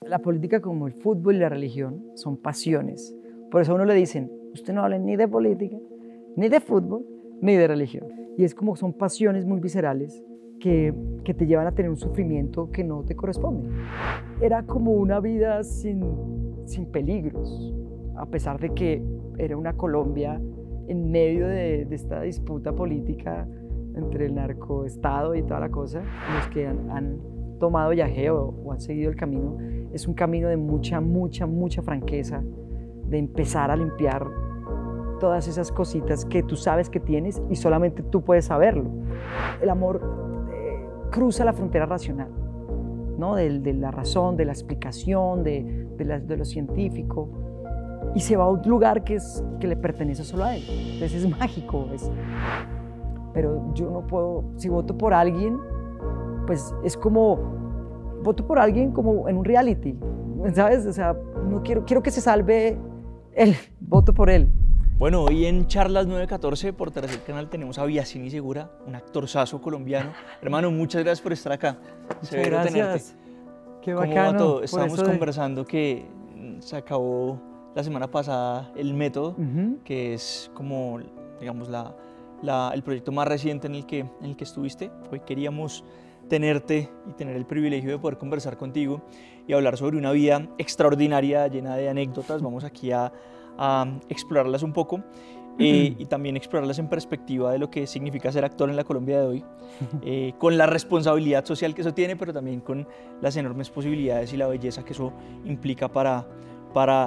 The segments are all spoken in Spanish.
La política, como el fútbol y la religión, son pasiones. Por eso a uno le dicen, usted no habla ni de política, ni de fútbol, ni de religión. Y es como son pasiones muy viscerales que te llevan a tener un sufrimiento que no te corresponde. Era como una vida sin peligros, a pesar de que era una Colombia en medio de esta disputa política entre el narcoestado y toda la cosa. Los que han tomado yageo o han seguido el camino, es un camino de mucha franqueza, de empezar a limpiar todas esas cositas que tú sabes que tienes y solamente tú puedes saberlo. El amor cruza la frontera racional, ¿no? de la razón, de la explicación, de lo científico, y se va a un lugar que le pertenece solo a él. Entonces es mágico. Pero yo no puedo, si voto por alguien, pues es como, voto por alguien como en un reality, ¿sabes? O sea, no quiero que se salve él, voto por él. Bueno, hoy en Charlas 914 por Tercer Canal tenemos a Biasini Segura, un actorzazo colombiano. Hermano, muchas gracias por estar acá. Muchas gracias. Qué bacano. ¿Cómo va todo? Estábamos conversando que se acabó la semana pasada El Método, que es como, digamos, el proyecto más reciente en el que estuviste. Hoy queríamos tenerte y tener el privilegio de poder conversar contigo y hablar sobre una vida extraordinaria, llena de anécdotas. Vamos aquí a explorarlas un poco y también explorarlas en perspectiva de lo que significa ser actor en la Colombia de hoy, con la responsabilidad social que eso tiene, pero también con las enormes posibilidades y la belleza que eso implica para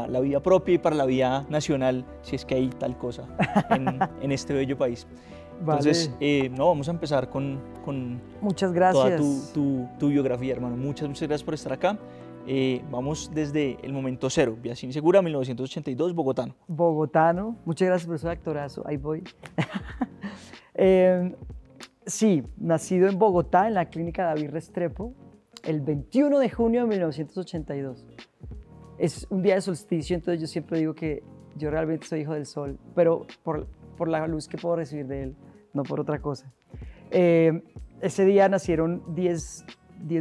la vida propia y para la vida nacional, si es que hay tal cosa en este bello país. Entonces, no, vamos a empezar con muchas gracias. Toda tu biografía, hermano. Muchas gracias por estar acá. Vamos desde el momento cero. Biasini Segura, 1982, bogotano. Bogotano, muchas gracias por ese actorazo, ahí voy. Sí, nacido en Bogotá, en la clínica David Restrepo, el 21 de junio de 1982. Es un día de solsticio, entonces yo siempre digo que yo realmente soy hijo del sol, pero por la luz que puedo recibir de él, no por otra cosa. Ese día nacieron 10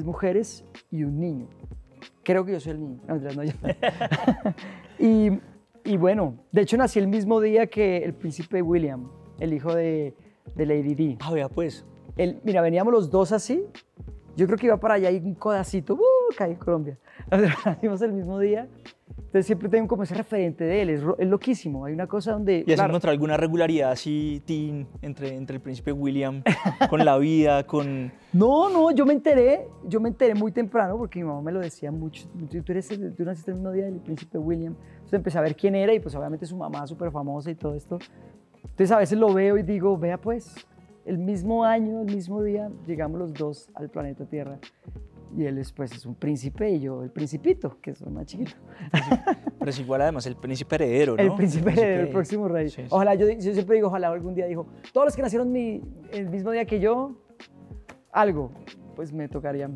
mujeres y un niño. Creo que yo soy el niño. No, yo. y bueno, de hecho nací el mismo día que el príncipe William, el hijo de Lady Di. Ah, vea pues. Mira, veníamos los dos así. Yo creo que iba para allá y un codacito, caí en Colombia. Nacimos el mismo día. Entonces siempre tengo como ese referente de él, es loquísimo. Hay una cosa donde... ¿Y has encontrado alguna regularidad así, teen, entre el príncipe William, con la vida, con...? No, yo me enteré muy temprano porque mi mamá me lo decía mucho. Tú naciste el mismo día del príncipe William. Entonces empecé a ver quién era y pues obviamente su mamá súper famosa y todo esto. Entonces a veces lo veo y digo, vea pues, el mismo año, el mismo día, llegamos los dos al planeta Tierra. Y él pues, es un príncipe y yo el principito, que soy más chiquito. Pero es igual además el príncipe heredero, ¿no? El príncipe heredero, el próximo rey. Sí, sí. Ojalá, yo siempre digo, ojalá algún día digo, todos los que nacieron el mismo día que yo, algo, pues me tocaría.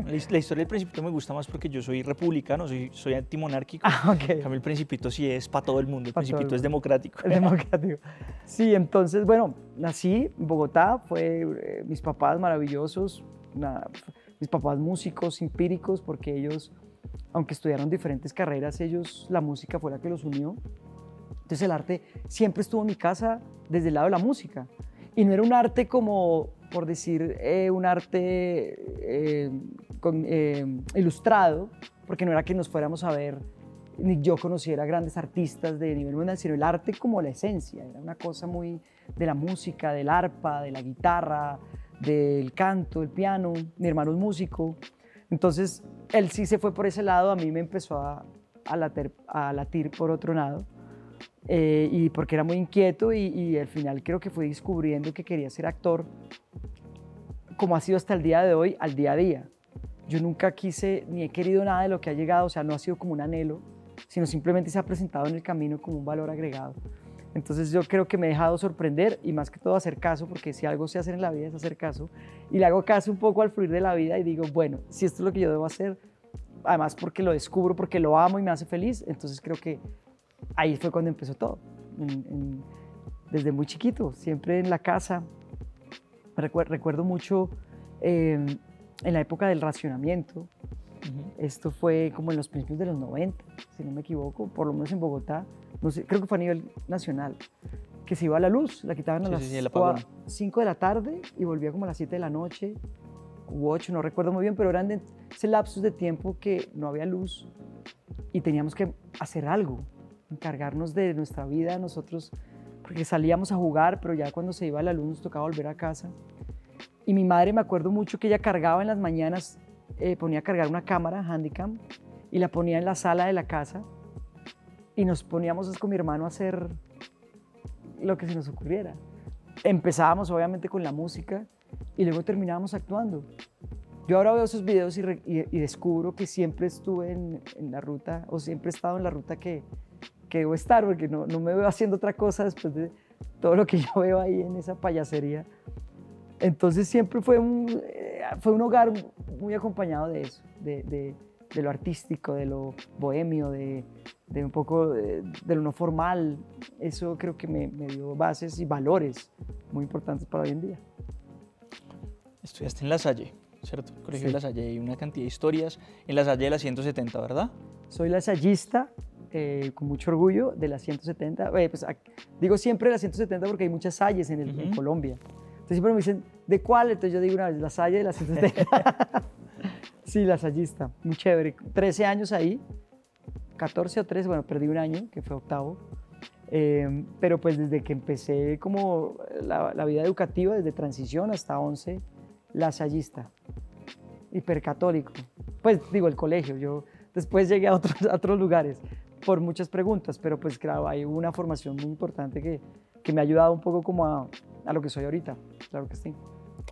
La historia del principito me gusta más porque yo soy republicano, soy antimonárquico. Okay. El principito sí es para todo el mundo, el principito es democrático. Es democrático. Sí, entonces, bueno, nací en Bogotá, mis papás maravillosos, mis papás músicos empíricos, porque ellos, aunque estudiaron diferentes carreras, la música fue la que los unió. Entonces el arte siempre estuvo en mi casa desde el lado de la música. Y no era un arte como, por decir, un arte ilustrado, porque no era que nos fuéramos a ver, ni yo conociera grandes artistas de nivel mundial, sino el arte como la esencia. Era una cosa muy de la música, del arpa, de la guitarra, del canto, el piano. Mi hermano es músico, entonces él sí se fue por ese lado, a mí me empezó a latir por otro lado, y porque era muy inquieto y al final creo que fui descubriendo que quería ser actor, como ha sido hasta el día de hoy, al día a día. Yo nunca quise ni he querido nada de lo que ha llegado, o sea, no ha sido como un anhelo, sino simplemente se ha presentado en el camino como un valor agregado. Entonces yo creo que me he dejado sorprender y más que todo hacer caso, porque si algo sé hacer en la vida es hacer caso, y le hago caso un poco al fluir de la vida y digo, bueno, si esto es lo que yo debo hacer, además porque lo descubro, porque lo amo y me hace feliz, entonces creo que ahí fue cuando empezó todo, desde muy chiquito, siempre en la casa. Recuerdo mucho en la época del racionamiento, Esto fue como en los principios de los 90, si no me equivoco, por lo menos en Bogotá, no sé, creo que fue a nivel nacional, que se iba la luz, la quitaban a las 5 de la tarde y volvía como a las 7 de la noche, u 8, no recuerdo muy bien, pero eran ese lapsus de tiempo que no había luz y teníamos que hacer algo, encargarnos de nuestra vida nosotros, porque salíamos a jugar, pero ya cuando se iba la luz nos tocaba volver a casa. Y mi madre, me acuerdo mucho que ella cargaba en las mañanas, ponía a cargar una cámara Handycam y la ponía en la sala de la casa y nos poníamos con mi hermano a hacer lo que se nos ocurriera. Empezábamos obviamente con la música y luego terminábamos actuando. Yo ahora veo esos videos y descubro que siempre estuve en la ruta, o siempre he estado en la ruta que debo estar, porque no me veo haciendo otra cosa después de todo lo que yo veo ahí en esa payasería. Entonces siempre fue un hogar muy acompañado de eso, de lo artístico, de lo bohemio, de un poco de lo no formal. Eso creo que me dio bases y valores muy importantes para hoy en día. Estudiaste en La Salle, ¿cierto? El colegio Sí. de La Salle, hay una cantidad de historias en La Salle de la 170, ¿verdad? Soy lasallista, con mucho orgullo, de la 170. Digo siempre la 170 porque hay muchas Salles en Colombia. Entonces siempre me dicen, ¿de cuál? Entonces yo digo una vez, La Salle de la 170. Sí, lasallista, muy chévere. 13 años ahí, 14 o 13, bueno, perdí un año, que fue octavo. Pero pues desde que empecé como la vida educativa, desde transición hasta 11, lasallista, hipercatólico. Pues digo, el colegio, yo después llegué a otros lugares por muchas preguntas, pero pues claro, hay una formación muy importante que me ha ayudado un poco como a lo que soy ahorita, claro que sí.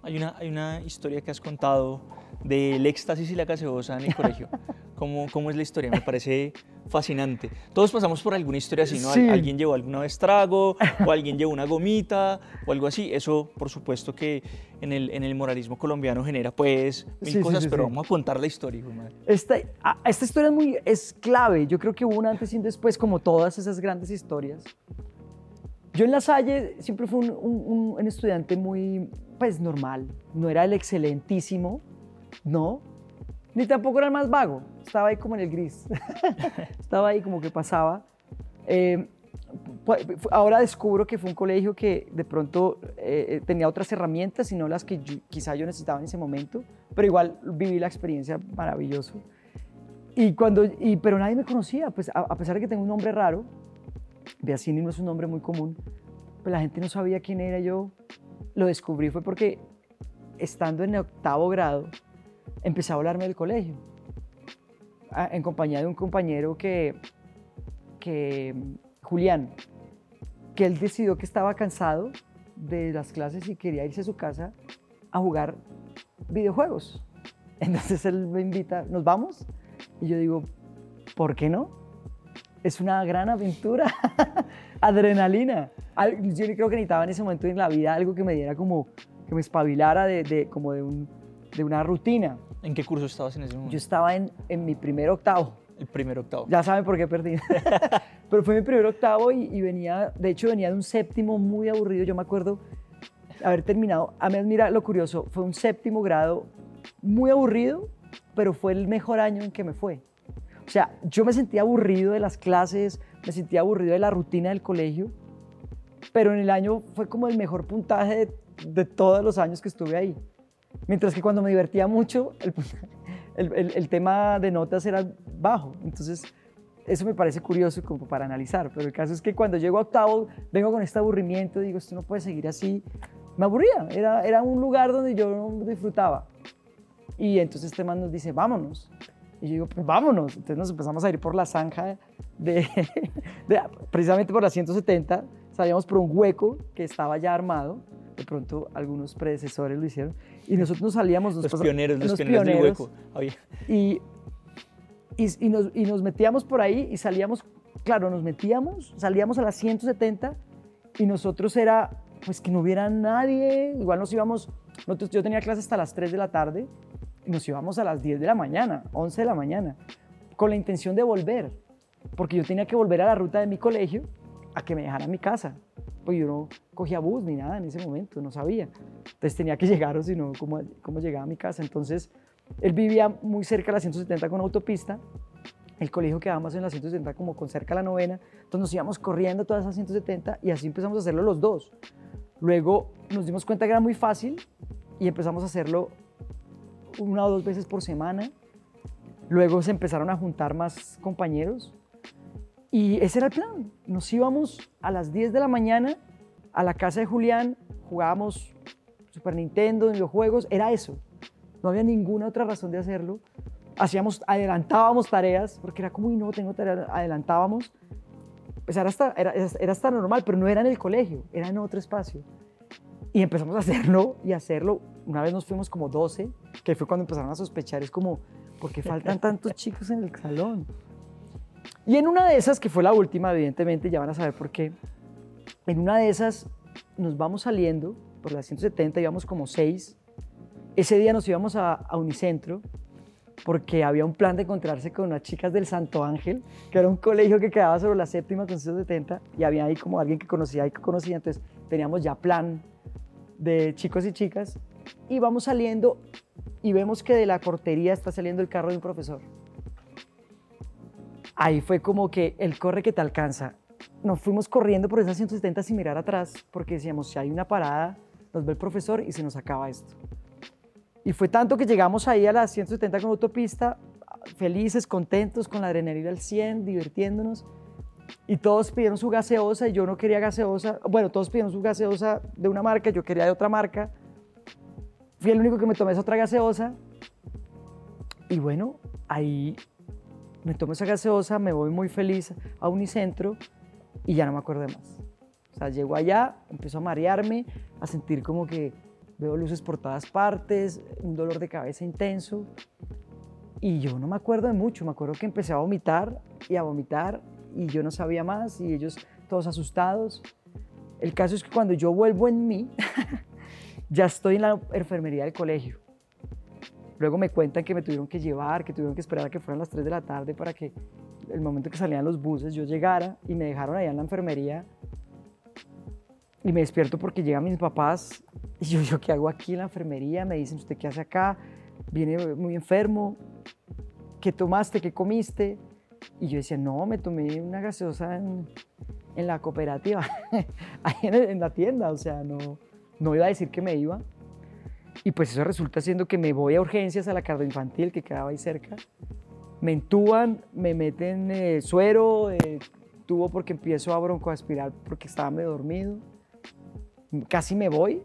Hay una historia que has contado del éxtasis y la gaseosa en el colegio. ¿Cómo es la historia? Me parece fascinante. Todos pasamos por alguna historia así, ¿no? Sí. Alguien llevó alguna vez trago, o alguien llevó una gomita, o algo así. Eso, por supuesto, que en el moralismo colombiano genera, pues, mil cosas, pero vamos a contar la historia, hijo de madre. Esta historia es clave. Yo creo que hubo un antes y un después, como todas esas grandes historias. Yo en La Salle siempre fui un estudiante muy, pues, normal. No era el excelentísimo, no, ni tampoco era el más vago. Estaba ahí como en el gris. Estaba ahí como que pasaba. Ahora descubro que fue un colegio que de pronto tenía otras herramientas y no las que quizá yo necesitaba en ese momento, pero igual viví la experiencia maravilloso. Pero nadie me conocía, pues a pesar de que tengo un nombre raro, Beassini no es un nombre muy común, pues la gente no sabía quién era yo. Lo descubrí fue porque estando en el octavo grado empecé a hablarme del colegio en compañía de un compañero Julián, que él decidió que estaba cansado de las clases y quería irse a su casa a jugar videojuegos. Entonces él me invita, ¿nos vamos? Y yo digo, ¿por qué no? Es una gran aventura, adrenalina. Yo creo que necesitaba en ese momento en la vida algo que me diera como, que me espabilara de una rutina. ¿En qué curso estabas en ese momento? Yo estaba en mi primer octavo. El primer octavo. Ya saben por qué perdí. Pero fue mi primer octavo y venía de un séptimo muy aburrido. Yo me acuerdo haber terminado, a mí mira lo curioso, fue un séptimo grado muy aburrido, pero fue el mejor año en que me fue. O sea, yo me sentía aburrido de las clases, me sentía aburrido de la rutina del colegio, pero en el año fue como el mejor puntaje de todos los años que estuve ahí. Mientras que cuando me divertía mucho, el tema de notas era bajo. Entonces, eso me parece curioso como para analizar. Pero el caso es que cuando llego a octavo, vengo con este aburrimiento, digo, esto no puede seguir así. Me aburría, era un lugar donde yo no disfrutaba. Y entonces este man nos dice, vámonos. Y yo digo, pues vámonos. Entonces nos empezamos a ir por la zanja precisamente por la 170. Salíamos por un hueco que estaba ya armado. De pronto algunos predecesores lo hicieron. Y nosotros nos salíamos... Los pioneros del hueco. Y nos metíamos por ahí y salíamos, claro, salíamos a las 170 y nosotros era, pues que no hubiera nadie. Igual nos íbamos, yo tenía clase hasta las 3 de la tarde y nos íbamos a las 10 de la mañana, 11 de la mañana, con la intención de volver, porque yo tenía que volver a la ruta de mi colegio a que me dejara a mi casa. Pues yo no cogía bus ni nada en ese momento, no sabía. Entonces tenía que llegar o si no, ¿cómo llegaba a mi casa? Entonces Él vivía muy cerca de la 170 con autopista, el colegio quedaba más en la 170 como con cerca de la novena, entonces nos íbamos corriendo todas esas 170 y así empezamos a hacerlo los dos. Luego nos dimos cuenta que era muy fácil y empezamos a hacerlo 1 o 2 veces por semana. Luego se empezaron a juntar más compañeros y ese era el plan. Nos íbamos a las 10 de la mañana a la casa de Julián, jugábamos Super Nintendo, videojuegos, era eso. No había ninguna otra razón de hacerlo. Adelantábamos tareas, porque era como, no, tengo tareas, adelantábamos. Pues era hasta normal, pero no era en el colegio, era en otro espacio. Y empezamos a hacerlo y hacerlo. Una vez nos fuimos como 12, que fue cuando empezaron a sospechar, es como, ¿por qué faltan tantos chicos en el salón? Y en una de esas, que fue la última, evidentemente, ya van a saber por qué, en una de esas nos vamos saliendo, por la 170 íbamos como 6. Ese día nos íbamos a Unicentro, porque había un plan de encontrarse con unas chicas del Santo Ángel, que era un colegio que quedaba sobre la 7ª con 170, y había ahí como alguien que conocía, entonces teníamos ya plan de chicos y chicas, y vamos saliendo y vemos que de la portería está saliendo el carro de un profesor. Ahí fue como que él corre que te alcanza. Nos fuimos corriendo por esas 170 sin mirar atrás, porque decíamos, si hay una parada, nos ve el profesor y se nos acaba esto. Y fue tanto que llegamos ahí a las 170 con autopista, felices, contentos, con la adrenalina al 100, divirtiéndonos. Y todos pidieron su gaseosa y yo no quería gaseosa. Bueno, todos pidieron su gaseosa de una marca, yo quería de otra marca. Fui el único que me tomé esa otra gaseosa. Y bueno, ahí me tomo esa gaseosa, me voy muy feliz a Unicentro y ya no me acuerdo de más. O sea, llego allá, empiezo a marearme, a sentir como que veo luces por todas partes, un dolor de cabeza intenso. Y yo no me acuerdo de mucho, me acuerdo que empecé a vomitar y yo no sabía más y ellos todos asustados. El caso es que cuando yo vuelvo en mí, ya estoy en la enfermería del colegio. Luego me cuentan que me tuvieron que llevar, que tuvieron que esperar a que fueran las 3 de la tarde para que el momento que salían los buses yo llegara y me dejaron allá en la enfermería. Y me despierto porque llegan mis papás y yo ¿qué hago aquí en la enfermería? Me dicen, ¿usted qué hace acá? Viene muy enfermo. ¿Qué tomaste? ¿Qué comiste? Y yo decía, no, me tomé una gaseosa en la cooperativa, ahí en la tienda, o sea, no iba a decir que me iba. Y pues eso resulta siendo que me voy a urgencias a la cardioinfantil que quedaba ahí cerca. Me intuban, me meten suero, tubo porque empiezo a broncoaspirar porque estaba medio dormido. Casi me voy.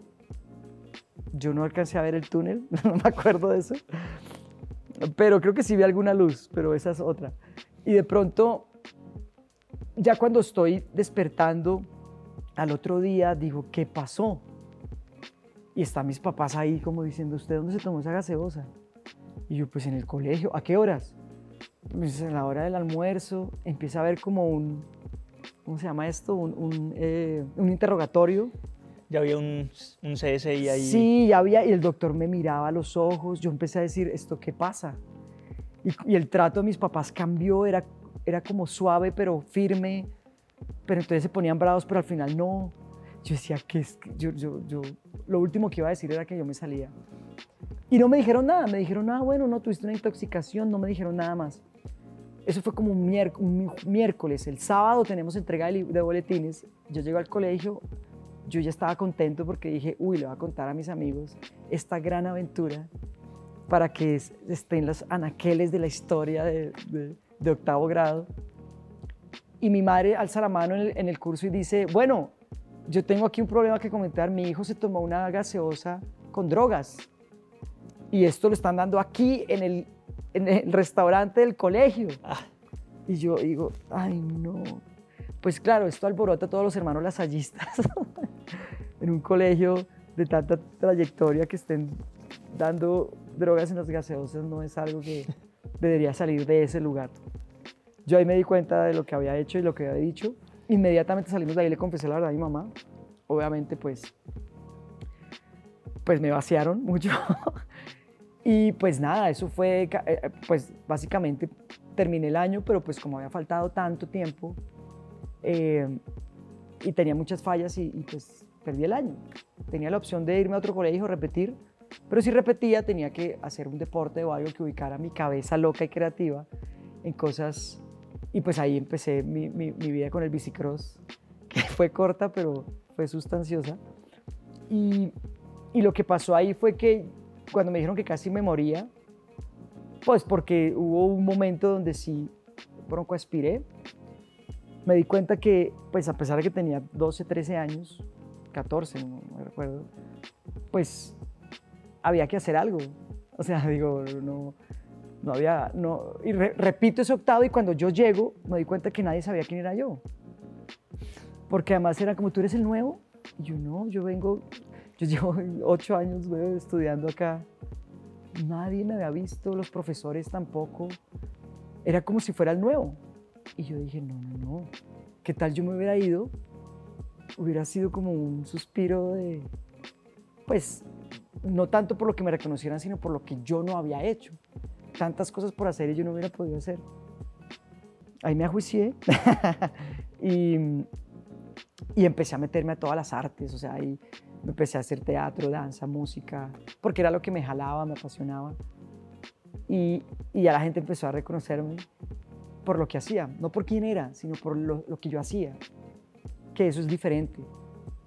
Yo no alcancé a ver el túnel, no me acuerdo de eso. Pero creo que sí vi alguna luz, pero esa es otra. Y de pronto, ya cuando estoy despertando, al otro día digo, ¿qué pasó? Y están mis papás ahí como diciendo, ¿usted dónde se tomó esa gaseosa? Y yo, pues en el colegio. ¿A qué horas? Pues a la hora del almuerzo. Empieza a haber como ¿cómo se llama esto? Un interrogatorio. Ya había un CSI ahí. Sí, ya había, y el doctor me miraba a los ojos. Yo empecé a decir, ¿esto qué pasa? Y el trato de mis papás cambió, era como suave pero firme, pero entonces se ponían bravos, pero al final no. Yo decía que lo último que iba a decir era que yo me salía. Y no me dijeron nada, bueno, no, tuviste una intoxicación, no me dijeron nada más. Eso fue como un miércoles, el sábado tenemos entrega de boletines, yo llego al colegio, yo ya estaba contento porque dije, uy, le voy a contar a mis amigos esta gran aventura para que estén los anaqueles de la historia de 8º grado. Y mi madre alza la mano en el curso y dice, bueno, yo tengo aquí un problema que comentar, mi hijo se tomó una gaseosa con drogas y esto lo están dando aquí en el restaurante del colegio. Y yo digo, ay no, pues claro, esto alborota a todos los hermanos lasallistas en un colegio de tanta trayectoria que estén dando drogas en las gaseosas no es algo que debería salir de ese lugar. Yo ahí me di cuenta de lo que había hecho y lo que había dicho. Inmediatamente salimos de ahí y le confesé la verdad a mi mamá. Obviamente, pues me vaciaron mucho. Y pues nada, eso fue, pues básicamente terminé el año, pero pues como había faltado tanto tiempo y tenía muchas fallas y pues perdí el año. Tenía la opción de irme a otro colegio, repetir, Pero si repetía, tenía que hacer un deporte o algo que ubicara mi cabeza loca y creativa en cosas. Y pues ahí empecé mi vida con el bicicross, que fue corta, pero fue sustanciosa. Y lo que pasó ahí fue que cuando me dijeron que casi me moría, pues porque hubo un momento donde sí broncoaspiré, me di cuenta que, pues a pesar de que tenía 12, 13 años, 14, no me recuerdo, pues había que hacer algo. O sea, digo, no había, no, y repito ese octavo y cuando yo llego me di cuenta que nadie sabía quién era yo. Porque además era como, ¿tú eres el nuevo? Y yo no, yo llevo 8 años estudiando acá. Nadie me había visto, los profesores tampoco. Era como si fuera el nuevo. Y yo dije, no, ¿qué tal yo me hubiera ido? Hubiera sido como un suspiro de, pues, no tanto por lo que me reconocieran, sino por lo que yo no había hecho. Tantas cosas por hacer y yo no hubiera podido hacer. Ahí me ajuicié y empecé a meterme a todas las artes, o sea, ahí me empecé a hacer teatro, danza, música, porque era lo que me jalaba, me apasionaba. Y ya la gente empezó a reconocerme por lo que hacía, no por quién era, sino por lo que yo hacía, que eso es diferente.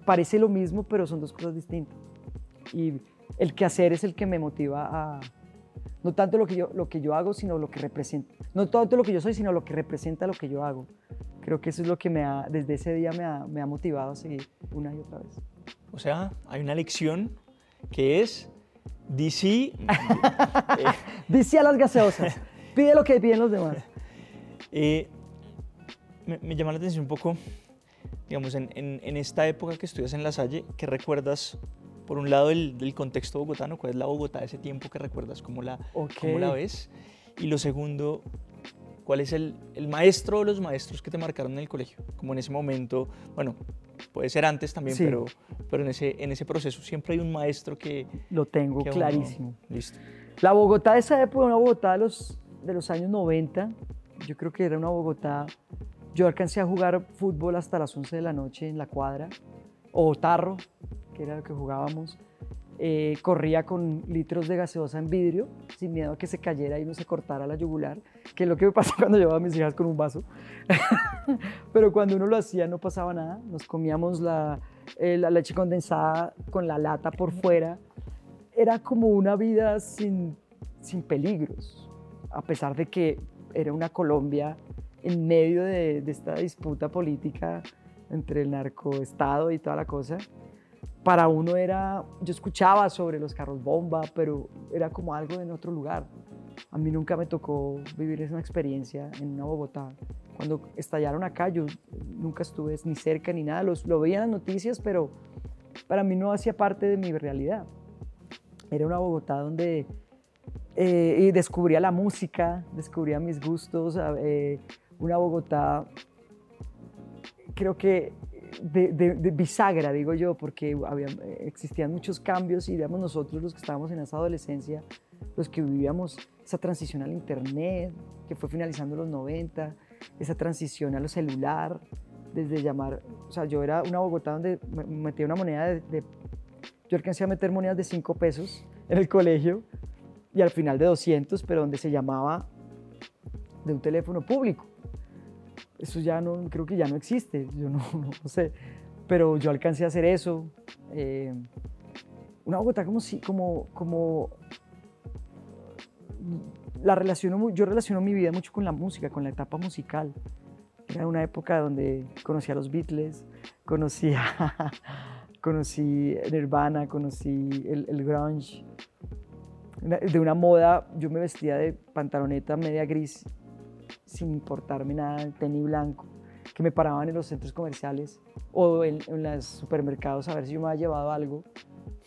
Parece lo mismo, pero son dos cosas distintas. Y el quehacer es el que me motiva a, no tanto lo que yo hago, sino lo que representa. No tanto lo que yo soy, sino lo que representa lo que yo hago. Creo que eso es lo que desde ese día me ha motivado a seguir una y otra vez. O sea, hay una lección que es DC. DC a las gaseosas. Pide lo que piden los demás. Me llama la atención un poco, digamos, en esta época que estudias en La Salle, ¿qué recuerdas, por un lado, del contexto bogotano? ¿Cuál es la Bogotá de ese tiempo que recuerdas? ¿Cómo la ves? Y lo segundo, ¿cuál es el maestro o los maestros que te marcaron en el colegio? Como en ese momento, bueno, puede ser antes también, sí, pero en ese proceso siempre hay un maestro que... Lo tengo clarísimo. Listo. La Bogotá de esa época, una Bogotá de los años 90, yo creo que era una Bogotá... Yo alcancé a jugar fútbol hasta las 11 de la noche en la cuadra, o tarro, que era lo que jugábamos. Corría con litros de gaseosa en vidrio, sin miedo a que se cayera y no se cortara la yugular, que es lo que me pasa cuando llevaba a mis hijas con un vaso. Pero cuando uno lo hacía no pasaba nada, nos comíamos la leche condensada con la lata por fuera. Era como una vida sin peligros, a pesar de que era una Colombia en medio de esta disputa política entre el narcoestado y toda la cosa. Para uno yo escuchaba sobre los carros bomba, pero era como algo en otro lugar. A mí nunca me tocó vivir esa experiencia en una Bogotá. Cuando estallaron acá, yo nunca estuve ni cerca ni nada. Lo veía en las noticias, pero para mí no hacía parte de mi realidad. Era una Bogotá donde descubría la música, descubría mis gustos. Una Bogotá, creo que de bisagra, digo yo, porque existían muchos cambios y digamos nosotros los que estábamos en esa adolescencia, los que vivíamos esa transición al internet, que fue finalizando los 90, esa transición a lo celular, desde llamar, o sea, yo era una Bogotá donde metía una moneda yo alcancé a meter monedas de 5 pesos en el colegio y al final de 200, pero donde se llamaba de un teléfono público. Eso ya no, creo que ya no existe, yo no sé, pero yo alcancé a hacer eso. Una Bogotá como yo relaciono mi vida mucho con la música, con la etapa musical. Era una época donde conocí a los Beatles, conocí Nirvana, conocí el grunge. De una moda, yo me vestía de pantaloneta media gris, sin importarme nada, tenis blanco, que me paraban en los centros comerciales o en los supermercados a ver si yo me había llevado algo.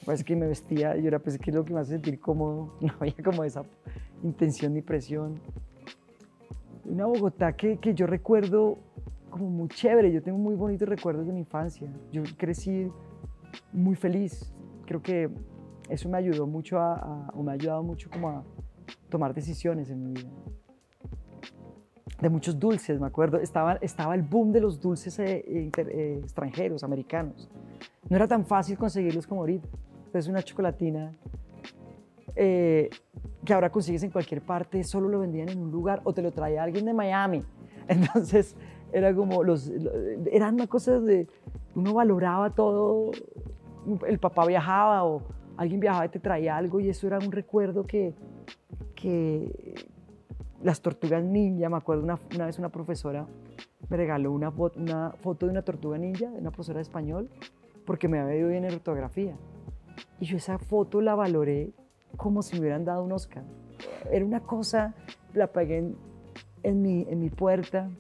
Pues que me vestía, yo era, pues, ¿qué es lo que me hace sentir cómodo? No había como esa intención ni presión. Una Bogotá que yo recuerdo como muy chévere, yo tengo muy bonitos recuerdos de mi infancia. Yo crecí muy feliz, creo que eso me ayudó mucho o me ha ayudado mucho como a tomar decisiones en mi vida. De muchos dulces, me acuerdo, estaba el boom de los dulces extranjeros, americanos. No era tan fácil conseguirlos como ahorita. Entonces una chocolatina que ahora consigues en cualquier parte, solo lo vendían en un lugar o te lo traía alguien de Miami. Entonces era como, eran una cosa de, uno valoraba todo, el papá viajaba o alguien viajaba y te traía algo y eso era un recuerdo que las tortugas ninja, me acuerdo una vez una profesora me regaló una foto de una tortuga ninja, de una profesora de español, porque me había ido bien en ortografía. Y yo esa foto la valoré como si me hubieran dado un Oscar. Era una cosa, la pegué en mi puerta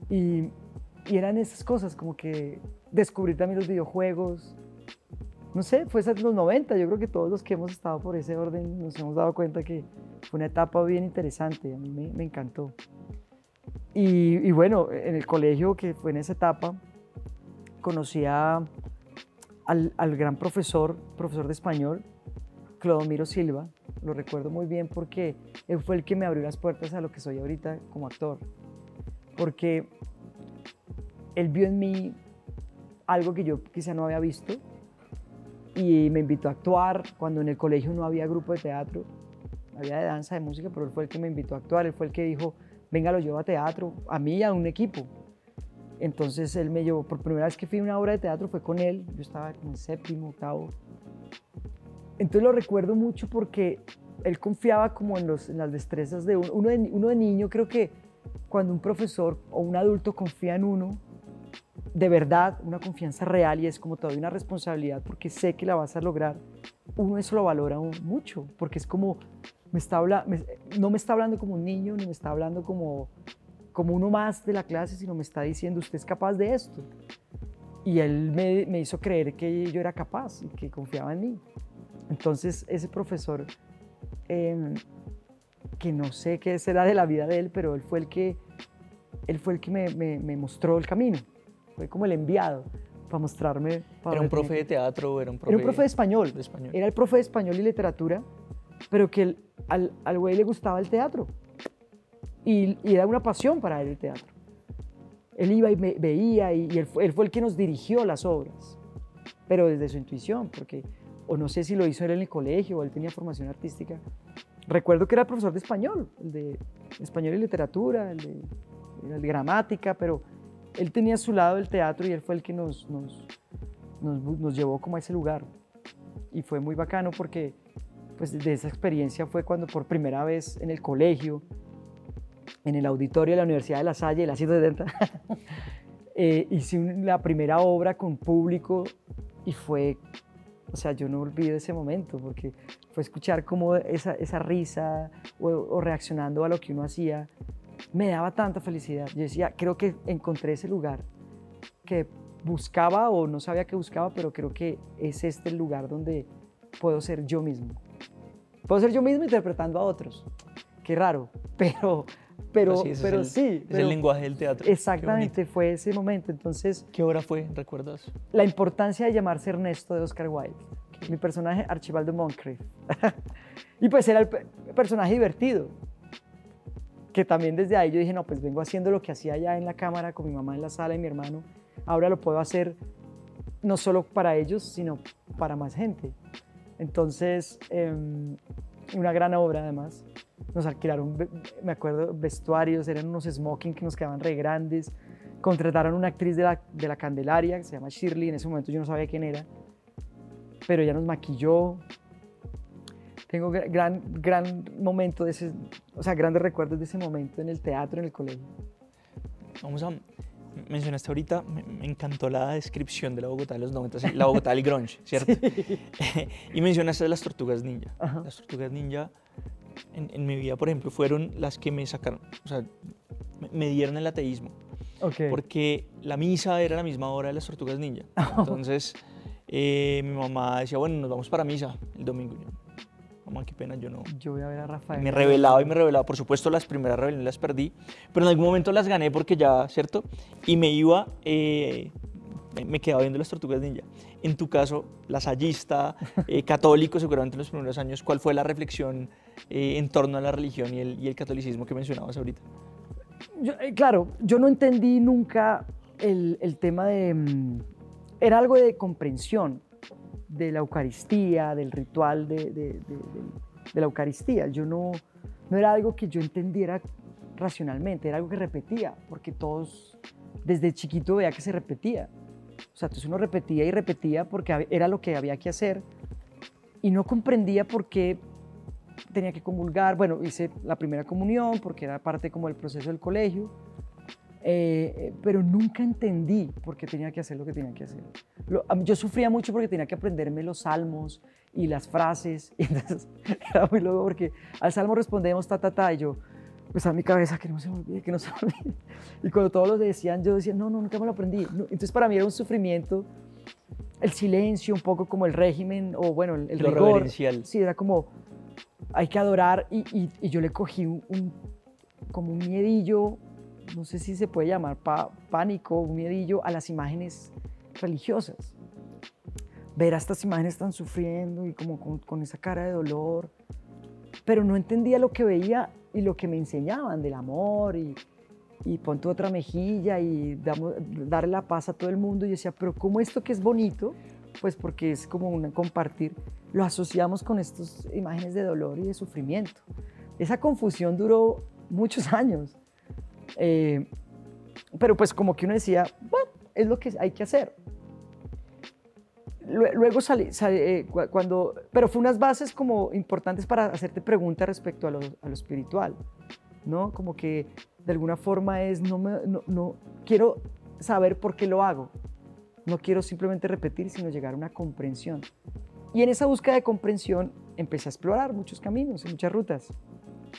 y eran esas cosas, como que descubrí también los videojuegos. No sé, fue en los 90, yo creo que todos los que hemos estado por ese orden nos hemos dado cuenta que fue una etapa bien interesante, a mí me encantó. Y bueno, en el colegio, que fue en esa etapa, conocí al gran profesor de español, Clodomiro Silva. Lo recuerdo muy bien porque él fue el que me abrió las puertas a lo que soy ahorita como actor. Porque él vio en mí algo que yo quizá no había visto y me invitó a actuar cuando en el colegio no había grupo de teatro, había de danza, de música, pero él fue el que me invitó a actuar, él fue el que dijo, venga, lo llevo a teatro, a mí y a un equipo. Entonces él me llevó, por primera vez que fui a una obra de teatro fue con él, yo estaba como en séptimo, octavo. Entonces lo recuerdo mucho porque él confiaba como en las destrezas de uno de niño. Creo que cuando un profesor o un adulto confía en uno, de verdad, una confianza real y es como todavía una responsabilidad porque sé que la vas a lograr, uno eso lo valora mucho, porque es como, no me está hablando como un niño, ni me está hablando como uno más de la clase, sino me está diciendo, usted es capaz de esto. Y él me hizo creer que yo era capaz y que confiaba en mí. Entonces, ese profesor, que no sé qué será de la vida de él, pero él fue el que me mostró el camino. Fue como el enviado para mostrarme. ¿Era un profe de teatro? Era un profe de español. Era el profe de español y literatura, pero que al güey le gustaba el teatro. Y era una pasión para él el teatro. Él iba y me veía y él fue el que nos dirigió las obras, pero desde su intuición, porque, o no sé si lo hizo él en el colegio o él tenía formación artística. Recuerdo que era profesor de español, el de español y literatura, el de gramática, pero él tenía a su lado el teatro y él fue el que nos llevó como a ese lugar. Y fue muy bacano porque pues, de esa experiencia fue cuando por primera vez en el colegio, en el auditorio de la Universidad de La Salle, la 170, hice la primera obra con público y fue, o sea, yo no olvido ese momento porque fue escuchar como esa risa o reaccionando a lo que uno hacía, me daba tanta felicidad. Yo decía, creo que encontré ese lugar que buscaba o no sabía que buscaba, pero creo que es este el lugar donde puedo ser yo mismo. Puedo ser yo mismo interpretando a otros. Qué raro, pero sí. Es el lenguaje del teatro. Exactamente, fue ese momento. Entonces, ¿qué obra fue? ¿Recuerdas? La importancia de llamarse Ernesto de Oscar Wilde. Okay. Mi personaje, Archibaldo Moncrief. Y pues era el personaje divertido. Que también desde ahí yo dije, no, pues vengo haciendo lo que hacía allá en la cámara con mi mamá en la sala y mi hermano. Ahora lo puedo hacer no solo para ellos, sino para más gente. Entonces, una gran obra además. Nos alquilaron, me acuerdo, vestuarios, eran unos smoking que nos quedaban re grandes. Contrataron una actriz de la Candelaria, que se llama Shirley, en ese momento yo no sabía quién era, pero ella nos maquilló. Tengo gran momento de ese, o sea, grandes recuerdos de ese momento en el teatro, en el colegio. Mencionaste ahorita, me encantó la descripción de la Bogotá de los 90, la Bogotá del grunge, ¿cierto? Sí. Y mencionaste las Tortugas Ninja. Ajá. Las Tortugas Ninja en mi vida, por ejemplo, fueron las que me sacaron, o sea, me dieron el ateísmo. Okay. Porque la misa era la misma hora de las Tortugas Ninja. Entonces, mi mamá decía, bueno, nos vamos para misa el domingo. Mamá, qué pena, yo no. Yo voy a ver a Rafael. Me revelaba. Por supuesto, las primeras rebeliones las perdí, pero en algún momento las gané porque ya, ¿cierto? Y me iba, me quedaba viendo las Tortugas Ninja. En tu caso, lasallista, católico, seguramente en los primeros años, ¿cuál fue la reflexión en torno a la religión y el catolicismo que mencionabas ahorita? Claro, yo no entendí nunca el tema de... Era algo de comprensión. de la Eucaristía, del ritual de la Eucaristía. Yo no era algo que yo entendiera racionalmente, era algo que repetía, porque todos desde chiquito veía que se repetía. O sea, entonces uno repetía y repetía porque era lo que había que hacer y no comprendía por qué tenía que comulgar. Bueno, hice la primera comunión porque era parte como del proceso del colegio, pero nunca entendí por qué tenía que hacer lo que tenía que hacer. Yo sufría mucho porque tenía que aprenderme los salmos y las frases, y entonces era muy loco porque al salmo respondemos ta, ta, ta, y yo, pues a mi cabeza, que no se me olvide, que no se me olvide. Y cuando todos lo decían, yo decía, no, nunca me lo aprendí. Entonces para mí era un sufrimiento, el silencio, un poco como el régimen, o bueno, el lo rigor. reverencial. Sí, era como, hay que adorar, y yo le cogí como un miedillo, no sé si se puede llamar pánico, un miedillo a las imágenes religiosas. Ver a estas imágenes están sufriendo y como con esa cara de dolor, pero no entendía lo que veía y lo que me enseñaban del amor y pon tu otra mejilla y darle la paz a todo el mundo. Y yo decía, pero ¿cómo esto que es bonito? Pues porque es como un compartir, lo asociamos con estas imágenes de dolor y de sufrimiento. Esa confusión duró muchos años, pero pues como que uno decía, bueno, es lo que hay que hacer. Luego pero fue unas bases como importantes para hacerte preguntas respecto a lo espiritual, ¿no? Como que de alguna forma es, no quiero saber por qué lo hago, no quiero simplemente repetir, sino llegar a una comprensión. Y en esa búsqueda de comprensión empecé a explorar muchos caminos, muchas rutas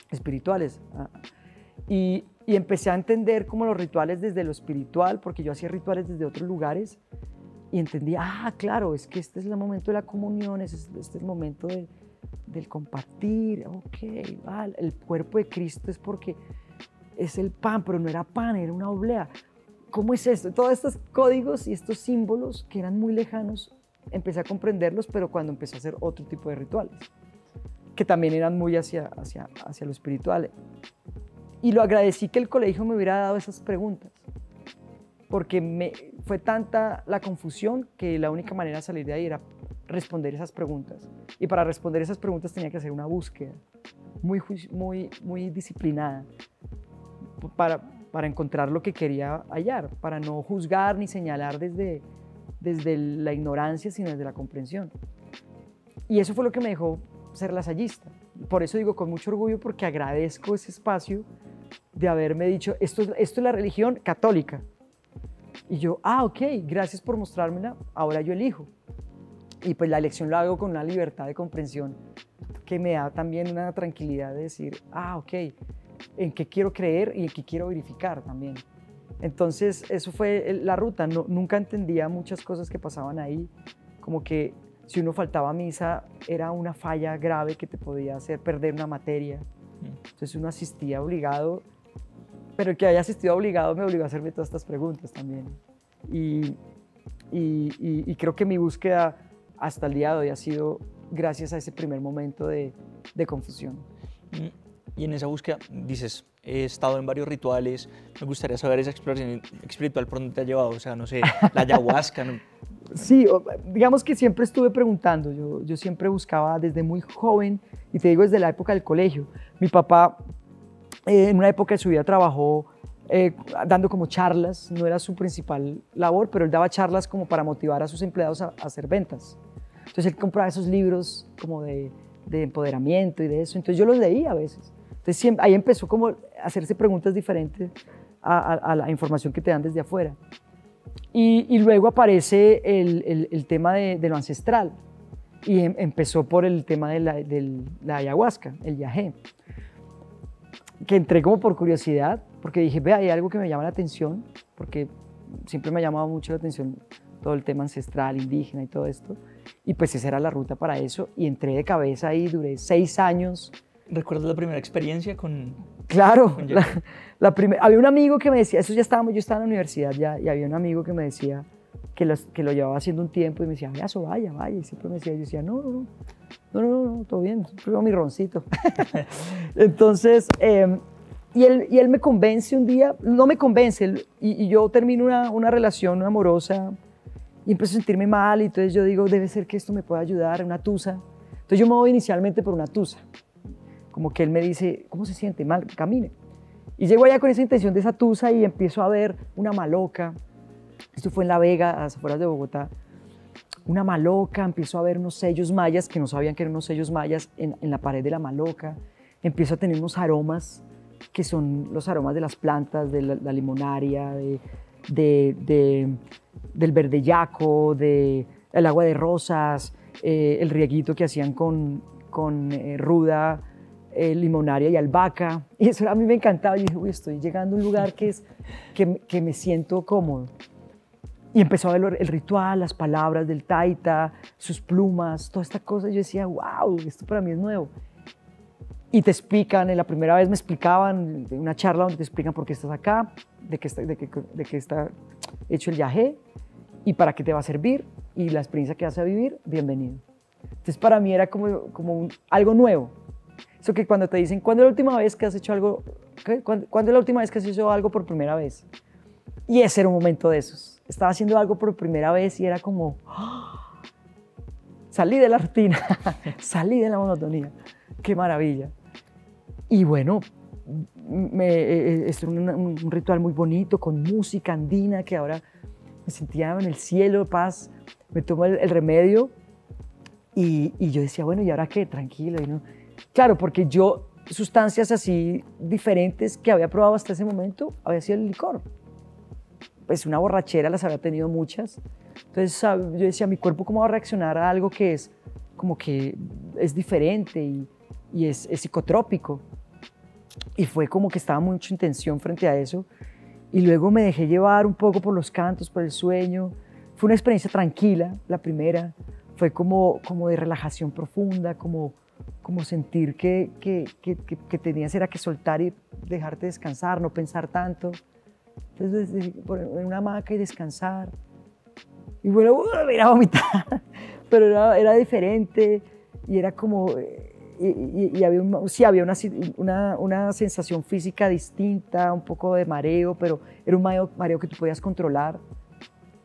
espirituales, y empecé a entender como los rituales desde lo espiritual, porque yo hacía rituales desde otros lugares, y entendí, claro, es que este es el momento de la comunión, este es el momento del compartir, vale, el cuerpo de Cristo es porque es el pan, pero no era pan, era una oblea. ¿Cómo es esto? Todos estos códigos y estos símbolos que eran muy lejanos, empecé a comprenderlos, pero cuando empecé a hacer otro tipo de rituales, que también eran muy hacia lo espiritual. Y lo agradecí que el colegio me hubiera dado esas preguntas, porque fue tanta la confusión que la única manera de salir de ahí era responder esas preguntas. Y para responder esas preguntas tenía que hacer una búsqueda muy disciplinada para encontrar lo que quería hallar, para no juzgar ni señalar desde la ignorancia, sino desde la comprensión. Y eso fue lo que me dejó ser lasallista. Por eso digo con mucho orgullo, porque agradezco ese espacio de haberme dicho, esto es la religión católica. Y yo, ok, gracias por mostrármela, ahora yo elijo. Y pues la elección la hago con una libertad de comprensión que me da también una tranquilidad de decir, ok, en qué quiero creer y en qué quiero verificar también. Entonces, eso fue la ruta. Nunca entendía muchas cosas que pasaban ahí, como que si uno faltaba a misa era una falla grave que te podía hacer perder una materia. Entonces uno asistía obligado, pero el que haya asistido obligado me obligó a hacerme todas estas preguntas también. Y creo que mi búsqueda hasta el día de hoy ha sido gracias a ese primer momento de confusión. Y en esa búsqueda dices, he estado en varios rituales, me gustaría saber esa exploración espiritual por dónde te ha llevado, o sea, no sé, la ayahuasca. ¿No? Sí, digamos que siempre estuve preguntando, yo siempre buscaba desde muy joven, y te digo desde la época del colegio. Mi papá en una época de su vida trabajó dando como charlas, no era su principal labor, pero él daba charlas como para motivar a sus empleados a hacer ventas. Entonces él compraba esos libros como de empoderamiento y de eso, entonces yo los leía a veces. Entonces ahí empezó como a hacerse preguntas diferentes a la información que te dan desde afuera. Y luego aparece el tema de lo ancestral, y empezó por el tema de la ayahuasca, el yagé, que entré como por curiosidad, porque dije, ve, hay algo que me llama la atención, porque siempre me ha llamado mucho la atención todo el tema ancestral, indígena y todo esto, y pues esa era la ruta para eso, y entré de cabeza ahí, duré 6 años. ¿Recuerdas la primera experiencia con...? Claro, había un amigo que me decía, yo estaba en la universidad ya, y había un amigo que me decía que lo llevaba haciendo un tiempo, y me decía, eso vaya, y siempre me decía, yo decía, no, todo bien, pruebo mi roncito. Entonces, y él me convence un día, no me convence, y yo termino una relación amorosa, Y empiezo a sentirme mal y entonces yo digo, debe ser que esto me pueda ayudar, una tusa. Entonces yo me voy inicialmente por una tusa. Como que él me dice, ¿cómo se siente? Mal, camine. Y llego allá con esa intención de esa tusa y empiezo a ver una maloca. Esto fue en La Vega, a las afueras de Bogotá. Una maloca, empiezo a ver unos sellos mayas, que no sabían que eran unos sellos mayas, en la pared de la maloca. Empiezo a tener unos aromas, que son los aromas de las plantas, de la limonaria, del verdellaco, del agua de rosas, el rieguito que hacían con ruda, limonaria y albahaca. Y eso a mí me encantaba. Yo dije, uy, estoy llegando a un lugar que me siento cómodo. Y empezó a ver el ritual, las palabras del taita, sus plumas, toda esta cosa. Yo decía, wow, esto para mí es nuevo. Y te explican, la primera vez me explicaban, en una charla donde te explican por qué estás acá, de qué está hecho el yagé y para qué te va a servir y la experiencia que vas a vivir, bienvenido. Entonces para mí era como algo nuevo. Eso que cuando te dicen, ¿cuándo es la última vez que has hecho algo? ¿Cuándo es la última vez que has hecho algo por primera vez? Y ese era un momento de esos. Estaba haciendo algo por primera vez y era como, ¡oh! Salí de la rutina, salí de la monotonía. ¡Qué maravilla! Y bueno, es un ritual muy bonito, con música andina, que ahora me sentía en el cielo de paz. Me tomo el remedio y yo decía, bueno, ¿y ahora qué? Tranquilo. Y no. Claro, porque yo, sustancias así diferentes que había probado hasta ese momento, había sido el licor. Pues una borrachera, las había tenido muchas. Entonces yo decía, mi cuerpo cómo va a reaccionar a algo que es como que es diferente y es psicotrópico. Y fue como que estaba mucho en tensión frente a eso. Y luego me dejé llevar un poco por los cantos, por el sueño. Fue una experiencia tranquila, la primera. Fue como de relajación profunda, como sentir que tenías era que soltar y dejarte descansar, no pensar tanto. Entonces, en una hamaca y descansar. Y bueno, me iba a vomitar, pero era diferente y era como... Y había, había una sensación física distinta, un poco de mareo, pero era un mareo que tú podías controlar.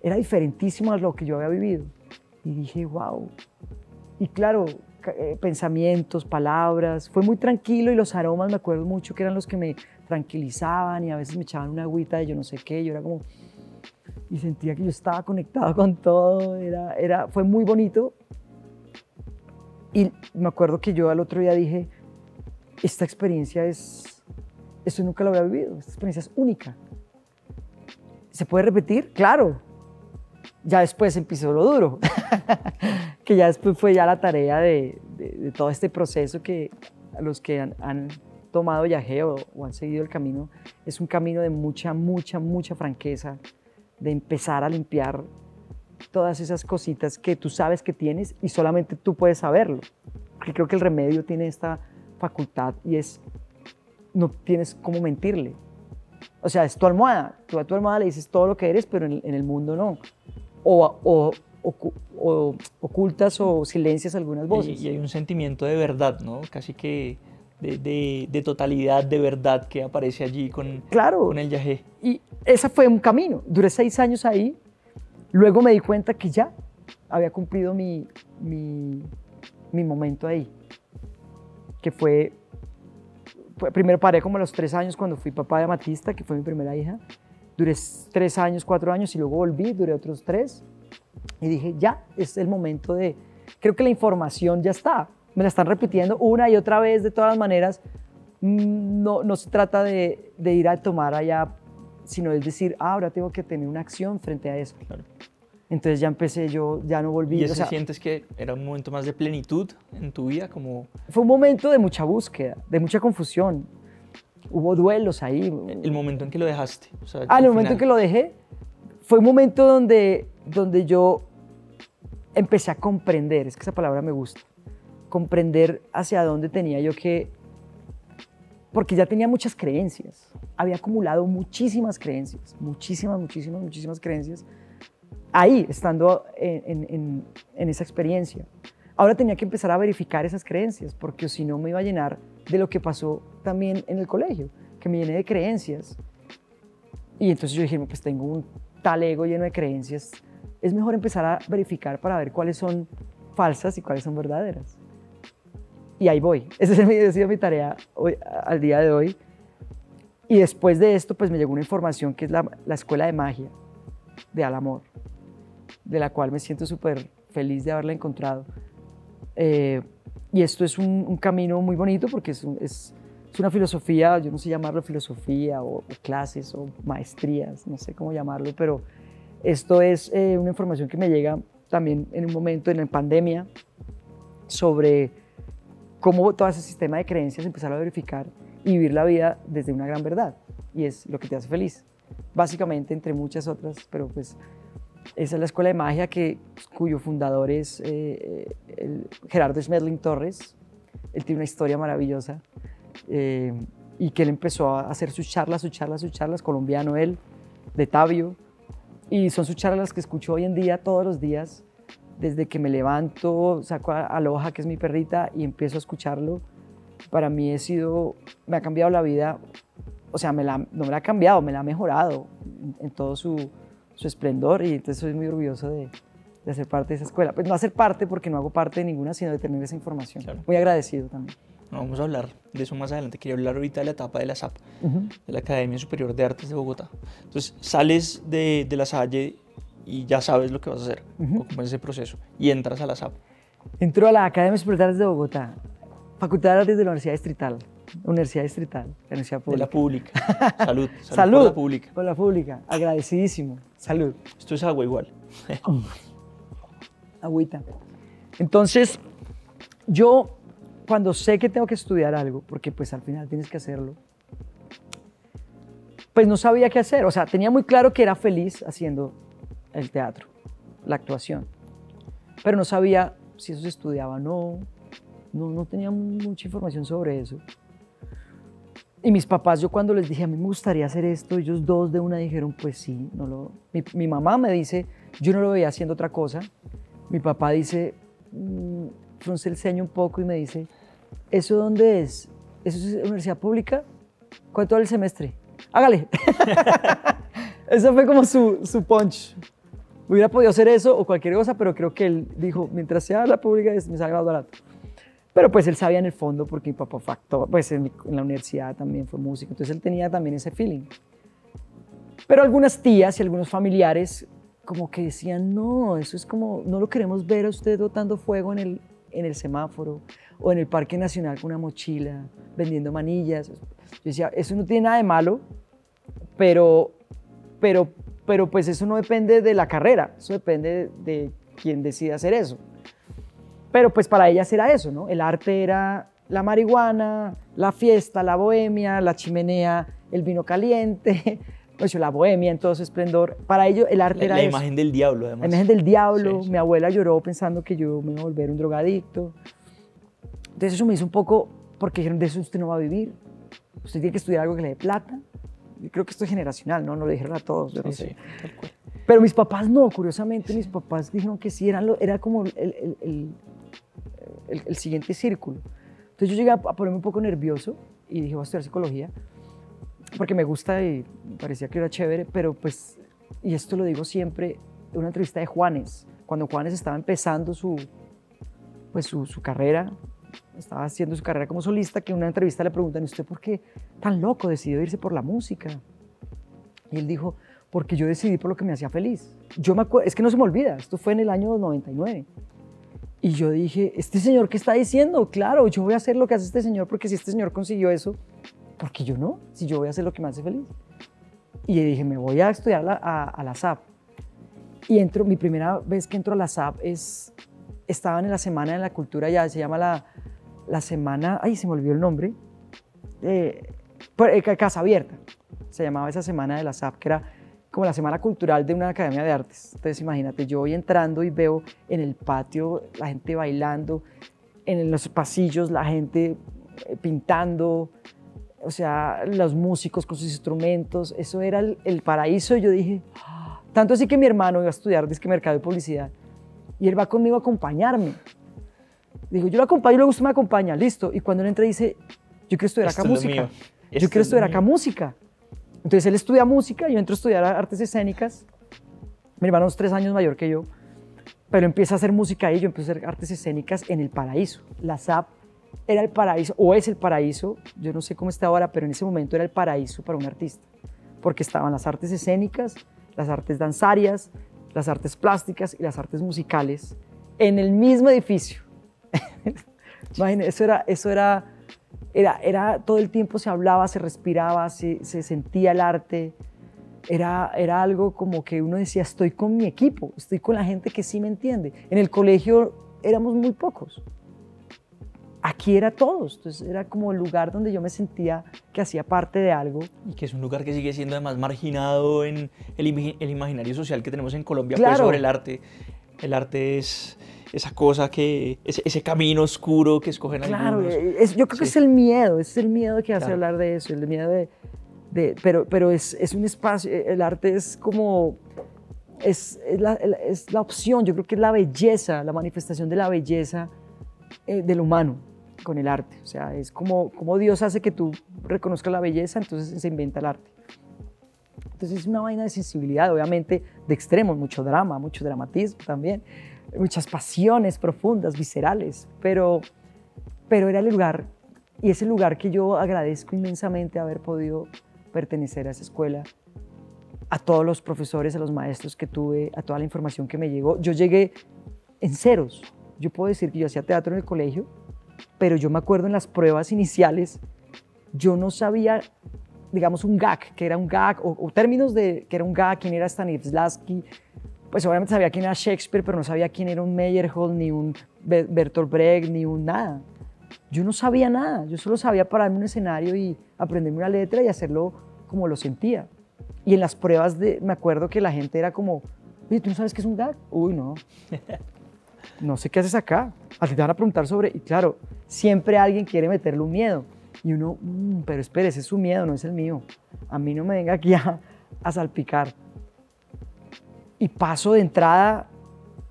Era diferentísimo a lo que yo había vivido. Y dije, wow. Y claro, pensamientos, palabras, fue muy tranquilo y los aromas me acuerdo mucho que eran los que me tranquilizaban y a veces me echaban una agüita de yo no sé qué, yo era como... Y sentía que yo estaba conectado con todo, fue muy bonito. Y me acuerdo que yo al otro día dije, esta experiencia esto nunca lo había vivido, esta experiencia es única. ¿Se puede repetir? Claro. Ya después empezó lo duro, que ya después fue ya la tarea de todo este proceso que a los que han tomado yagé o han seguido el camino, es un camino de mucha franqueza, de empezar a limpiar todas esas cositas que tú sabes que tienes y solamente tú puedes saberlo. Porque creo que el remedio tiene esta facultad y no tienes cómo mentirle. O sea, es tu almohada. Tú a tu almohada le dices todo lo que eres, pero en el mundo no. O ocultas o silencias algunas voces. Y hay un sentimiento de verdad, ¿no? Casi que de totalidad, de verdad que aparece allí con el yagé. Y ese fue un camino. Duré 6 años ahí. Luego me di cuenta que ya había cumplido mi momento ahí. Que primero paré como a los 3 años cuando fui papá de Amatista, que fue mi primera hija. Duré 3 años, 4 años y luego volví, duré otros 3. Y dije, ya, es el momento creo que la información ya está. Me la están repitiendo una y otra vez de todas las maneras. No se trata de ir a tomar allá, sino es decir, ahora tengo que tener una acción frente a eso. Claro. Entonces ya empecé, yo ya no volví. ¿Y sientes que era un momento más de plenitud en tu vida? Fue un momento de mucha búsqueda, de mucha confusión. Hubo duelos ahí. ¿El momento en que lo dejaste? O sea, el momento en que lo dejé fue un momento donde yo empecé a comprender, es que esa palabra me gusta, comprender hacia dónde tenía yo que... Porque ya tenía muchas creencias, había acumulado muchísimas creencias, muchísimas creencias, ahí, estando en esa experiencia. Ahora tenía que empezar a verificar esas creencias, porque si no me iba a llenar de lo que pasó también en el colegio, que me llené de creencias. Y entonces yo dije, pues tengo un tal ego lleno de creencias es mejor empezar a verificar para ver cuáles son falsas y cuáles son verdaderas. Y ahí voy. Esa ha sido mi tarea hoy, al día de hoy. Y después de esto, pues me llegó una información que es la Escuela de Magia de Al Amor, de la cual me siento súper feliz de haberla encontrado. Y esto es un camino muy bonito porque es una filosofía, yo no sé llamarlo filosofía o clases o maestrías, no sé cómo llamarlo, pero esto es una información que me llega también en un momento en la pandemia sobre cómo todo ese sistema de creencias empezar a verificar y vivir la vida desde una gran verdad, y es lo que te hace feliz. Básicamente, entre muchas otras, pero pues esa es la Escuela de Magia cuyo fundador es Gerardo Schmetling Torres. Él tiene una historia maravillosa y que él empezó a hacer sus charlas, colombiano él, de Tabio, y son sus charlas las que escucho hoy en día todos los días, desde que me levanto, saco a Aloha, que es mi perrita, y empiezo a escucharlo. Para mí me ha cambiado la vida, o sea, no me la ha cambiado, me la ha mejorado en todo su esplendor, y entonces soy muy orgulloso de hacer parte de esa escuela. Pues no hacer parte porque no hago parte de ninguna, sino de tener esa información. Claro. Muy agradecido también. No, vamos a hablar de eso más adelante. Quería hablar ahorita de la etapa de la SAP, de la Academia Superior de Artes de Bogotá. Entonces, sales de la Salle y ya sabes lo que vas a hacer, o cómo es ese proceso, y entras a la SAP. Entro a la Academia Superior de Artes de Bogotá, Facultad de Artes de la Universidad Distrital, la Universidad Pública. De la Pública. Salud. Salud por la Pública. Por la Pública, agradecidísimo. Salud. Esto es agua igual. Agüita. Entonces, yo cuando sé que tengo que estudiar algo, porque pues al final tienes que hacerlo, pues no sabía qué hacer. O sea, tenía muy claro que era feliz haciendo el teatro, la actuación, pero no sabía si eso se estudiaba o no tenía mucha información sobre eso. Y mis papás, yo cuando les dije, a mí me gustaría hacer esto, ellos dos de una dijeron, pues sí. Mi mamá me dice, yo no lo veía haciendo otra cosa. Mi papá dice, frunce el ceño un poco y me dice, ¿eso dónde es? ¿Eso es universidad pública? ¿Cuánto vale el semestre? Hágale. Eso fue como su punch. Hubiera podido hacer eso o cualquier cosa, pero creo que él dijo, mientras sea la pública me sale más barato. Pero pues él sabía en el fondo porque mi papá fue actor, pues en la universidad también fue músico, entonces él tenía también ese feeling. Pero algunas tías y algunos familiares como que decían, no, eso es como, no lo queremos ver a usted botando fuego en el semáforo o en el Parque Nacional con una mochila, vendiendo manillas. Yo decía, eso no tiene nada de malo, pero pues eso no depende de la carrera, eso depende de quien decida hacer eso. Pero pues para ellas era eso, ¿no? El arte era la marihuana, la fiesta, la bohemia, la chimenea, el vino caliente, pues la bohemia en todo su esplendor. Para ellos el arte era la eso. imagen del diablo, además. La imagen del diablo. Sí. Mi abuela lloró pensando que yo me iba a volver un drogadicto. Entonces eso me hizo un poco, porque dijeron, de eso usted no va a vivir. Usted tiene que estudiar algo que le dé plata. Yo creo que esto es generacional, ¿no? No lo dijeron a todos, yo no sé. Tal cual. Pero mis papás no, curiosamente, mis papás dijeron que sí, era como el siguiente círculo. Entonces yo llegué a ponerme un poco nervioso y dije, voy a estudiar psicología, porque me gusta y me parecía que era chévere, pero pues, y esto lo digo siempre, en una entrevista de Juanes, cuando Juanes estaba empezando su carrera, estaba haciendo su carrera como solista, que en una entrevista le preguntan, ¿usted por qué tan loco decidió irse por la música? Y él dijo, porque yo decidí por lo que me hacía feliz. Yo me acuerdo, es que no se me olvida, esto fue en el año 99. Y yo dije, ¿este señor qué está diciendo? Claro, yo voy a hacer lo que hace este señor, porque si este señor consiguió eso, ¿por qué yo no? Si yo voy a hacer lo que me hace feliz. Y dije, me voy a estudiar a la SAP. Y mi primera vez que entro a la SAP estaban en la Semana de la Cultura, ya se llama la semana, ay, se me olvidó el nombre, Casa Abierta, se llamaba esa semana de la SAP, que era como la semana cultural de una academia de artes. Entonces imagínate, yo voy entrando y veo en el patio la gente bailando, en los pasillos la gente pintando, o sea, los músicos con sus instrumentos, eso era el paraíso. Y yo dije, tanto así que mi hermano iba a estudiar mercado y publicidad y él va conmigo a acompañarme. Digo, yo lo acompaño y luego usted me acompaña, listo. Y cuando él entra dice, yo quiero estudiar acá música. Yo quiero estudiar acá música. Entonces él estudia música, yo entro a estudiar artes escénicas Mi hermano es 3 años mayor que yo, pero empieza a hacer música ahí, yo empecé a hacer artes escénicas en El Paraíso. La SAP era el paraíso, o es el paraíso, yo no sé cómo está ahora, pero en ese momento era el paraíso para un artista, porque estaban las artes escénicas, las artes danzarias, las artes plásticas y las artes musicales en el mismo edificio. Imagínense, era todo el tiempo se hablaba, se respiraba, se sentía el arte. Era algo como que uno decía, estoy con mi equipo, estoy con la gente que sí me entiende. En el colegio éramos muy pocos. Aquí era todos, entonces era como el lugar donde yo me sentía que hacía parte de algo. Y que es un lugar que sigue siendo además marginado en el imaginario social que tenemos en Colombia, claro. Pues sobre el arte. El arte es esa cosa ese camino oscuro que escogen claro, algunos. Yo creo que es el miedo que hace hablar de eso, el miedo pero es un espacio, el arte es como, es la opción, yo creo que es la belleza, la manifestación de la belleza del humano con el arte. O sea, es como Dios hace que tú reconozcas la belleza, entonces se inventa el arte. Entonces es una vaina de sensibilidad, obviamente de extremos, mucho drama, mucho dramatismo también, muchas pasiones profundas, viscerales, pero era el lugar, y es el lugar que yo agradezco inmensamente haber podido pertenecer a esa escuela, a todos los profesores, a los maestros que tuve, a toda la información que me llegó. Yo llegué en ceros. Yo puedo decir que yo hacía teatro en el colegio, pero yo me acuerdo en las pruebas iniciales, yo no sabía, digamos, un gag, que era un gag, o términos de que era un gag, quién era Stanislavski. Pues obviamente sabía quién era Shakespeare, pero no sabía quién era un Meyerhold, ni un Bertolt Brecht, ni un nada. Yo no sabía nada, yo solo sabía pararme en un escenario y aprenderme una letra y hacerlo como lo sentía. Y en las pruebas me acuerdo que la gente era como, oye, ¿tú no sabes qué es un gag? Uy, no. No sé qué haces acá. A ti te van a preguntar sobre... Y claro, siempre alguien quiere meterle un miedo. Y uno, pero espere, ese es su miedo, no es el mío. A mí no me venga aquí a salpicar. Y paso de entrada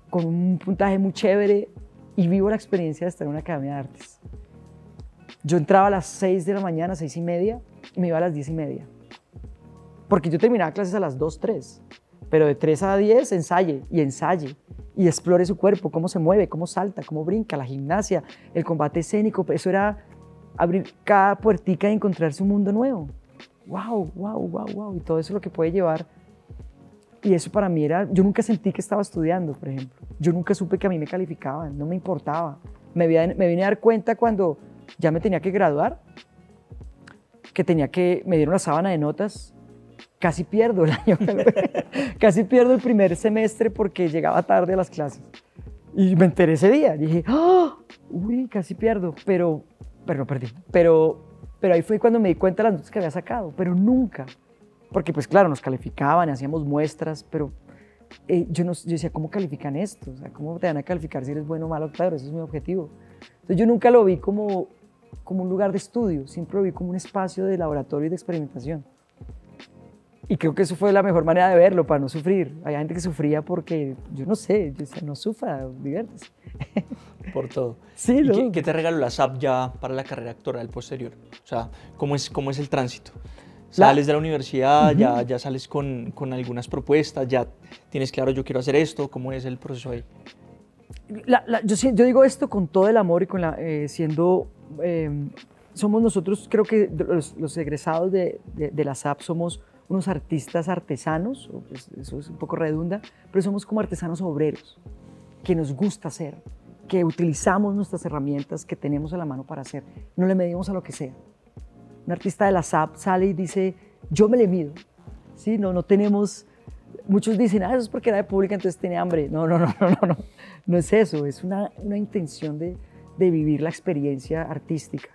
con un puntaje muy chévere y vivo la experiencia de estar en una academia de artes. Yo entraba a las 6 de la mañana, 6:30, y me iba a las 10:30. Porque yo terminaba clases a las 2, 3. Pero de 3 a 10 ensaye y explore su cuerpo, cómo se mueve, cómo salta, cómo brinca, la gimnasia, el combate escénico. Eso era abrir cada puertica y encontrarse un mundo nuevo. ¡Wow, wow, wow, wow! Y todo eso es lo que puede llevar. Y eso para mí era, yo nunca sentí que estaba estudiando, por ejemplo. Yo nunca supe que a mí me calificaban, no me importaba. Me vine a dar cuenta cuando ya me tenía que graduar, me dieron la sábana de notas. Casi pierdo el año, casi pierdo el primer semestre porque llegaba tarde a las clases. Y me enteré ese día, dije, ¡oh! Uy, casi pierdo, pero no perdí. Pero ahí fue cuando me di cuenta de las notas que había sacado, pero nunca. Porque pues claro, nos calificaban, hacíamos muestras, pero yo decía, ¿cómo califican esto? O sea, ¿cómo te van a calificar si eres bueno o malo? Claro, ese es mi objetivo. Entonces yo nunca lo vi como un lugar de estudio, siempre lo vi como un espacio de laboratorio y de experimentación. Y creo que eso fue la mejor manera de verlo, para no sufrir. Hay gente que sufría porque, yo no sé, yo decía, no sufra, diviértese. Por todo. Sí, ¿Y ¿no? qué te regaló la SAP ya para la carrera actoral posterior? O sea, ¿cómo es el tránsito? Sales de la universidad, ya sales con algunas propuestas, ya tienes claro, yo quiero hacer esto, ¿cómo es el proceso ahí? Yo digo esto con todo el amor y con somos nosotros, creo que los egresados de la SAP somos unos artistas artesanos, pues eso es un poco redunda, pero somos como artesanos obreros, que nos gusta hacer, que utilizamos nuestras herramientas que tenemos a la mano para hacer, no le medimos a lo que sea. Un artista de la SAP sale y dice, yo me le mido, ¿sí? No tenemos, muchos dicen, eso es porque era de pública, entonces tenía hambre. No es eso, es una intención de vivir la experiencia artística.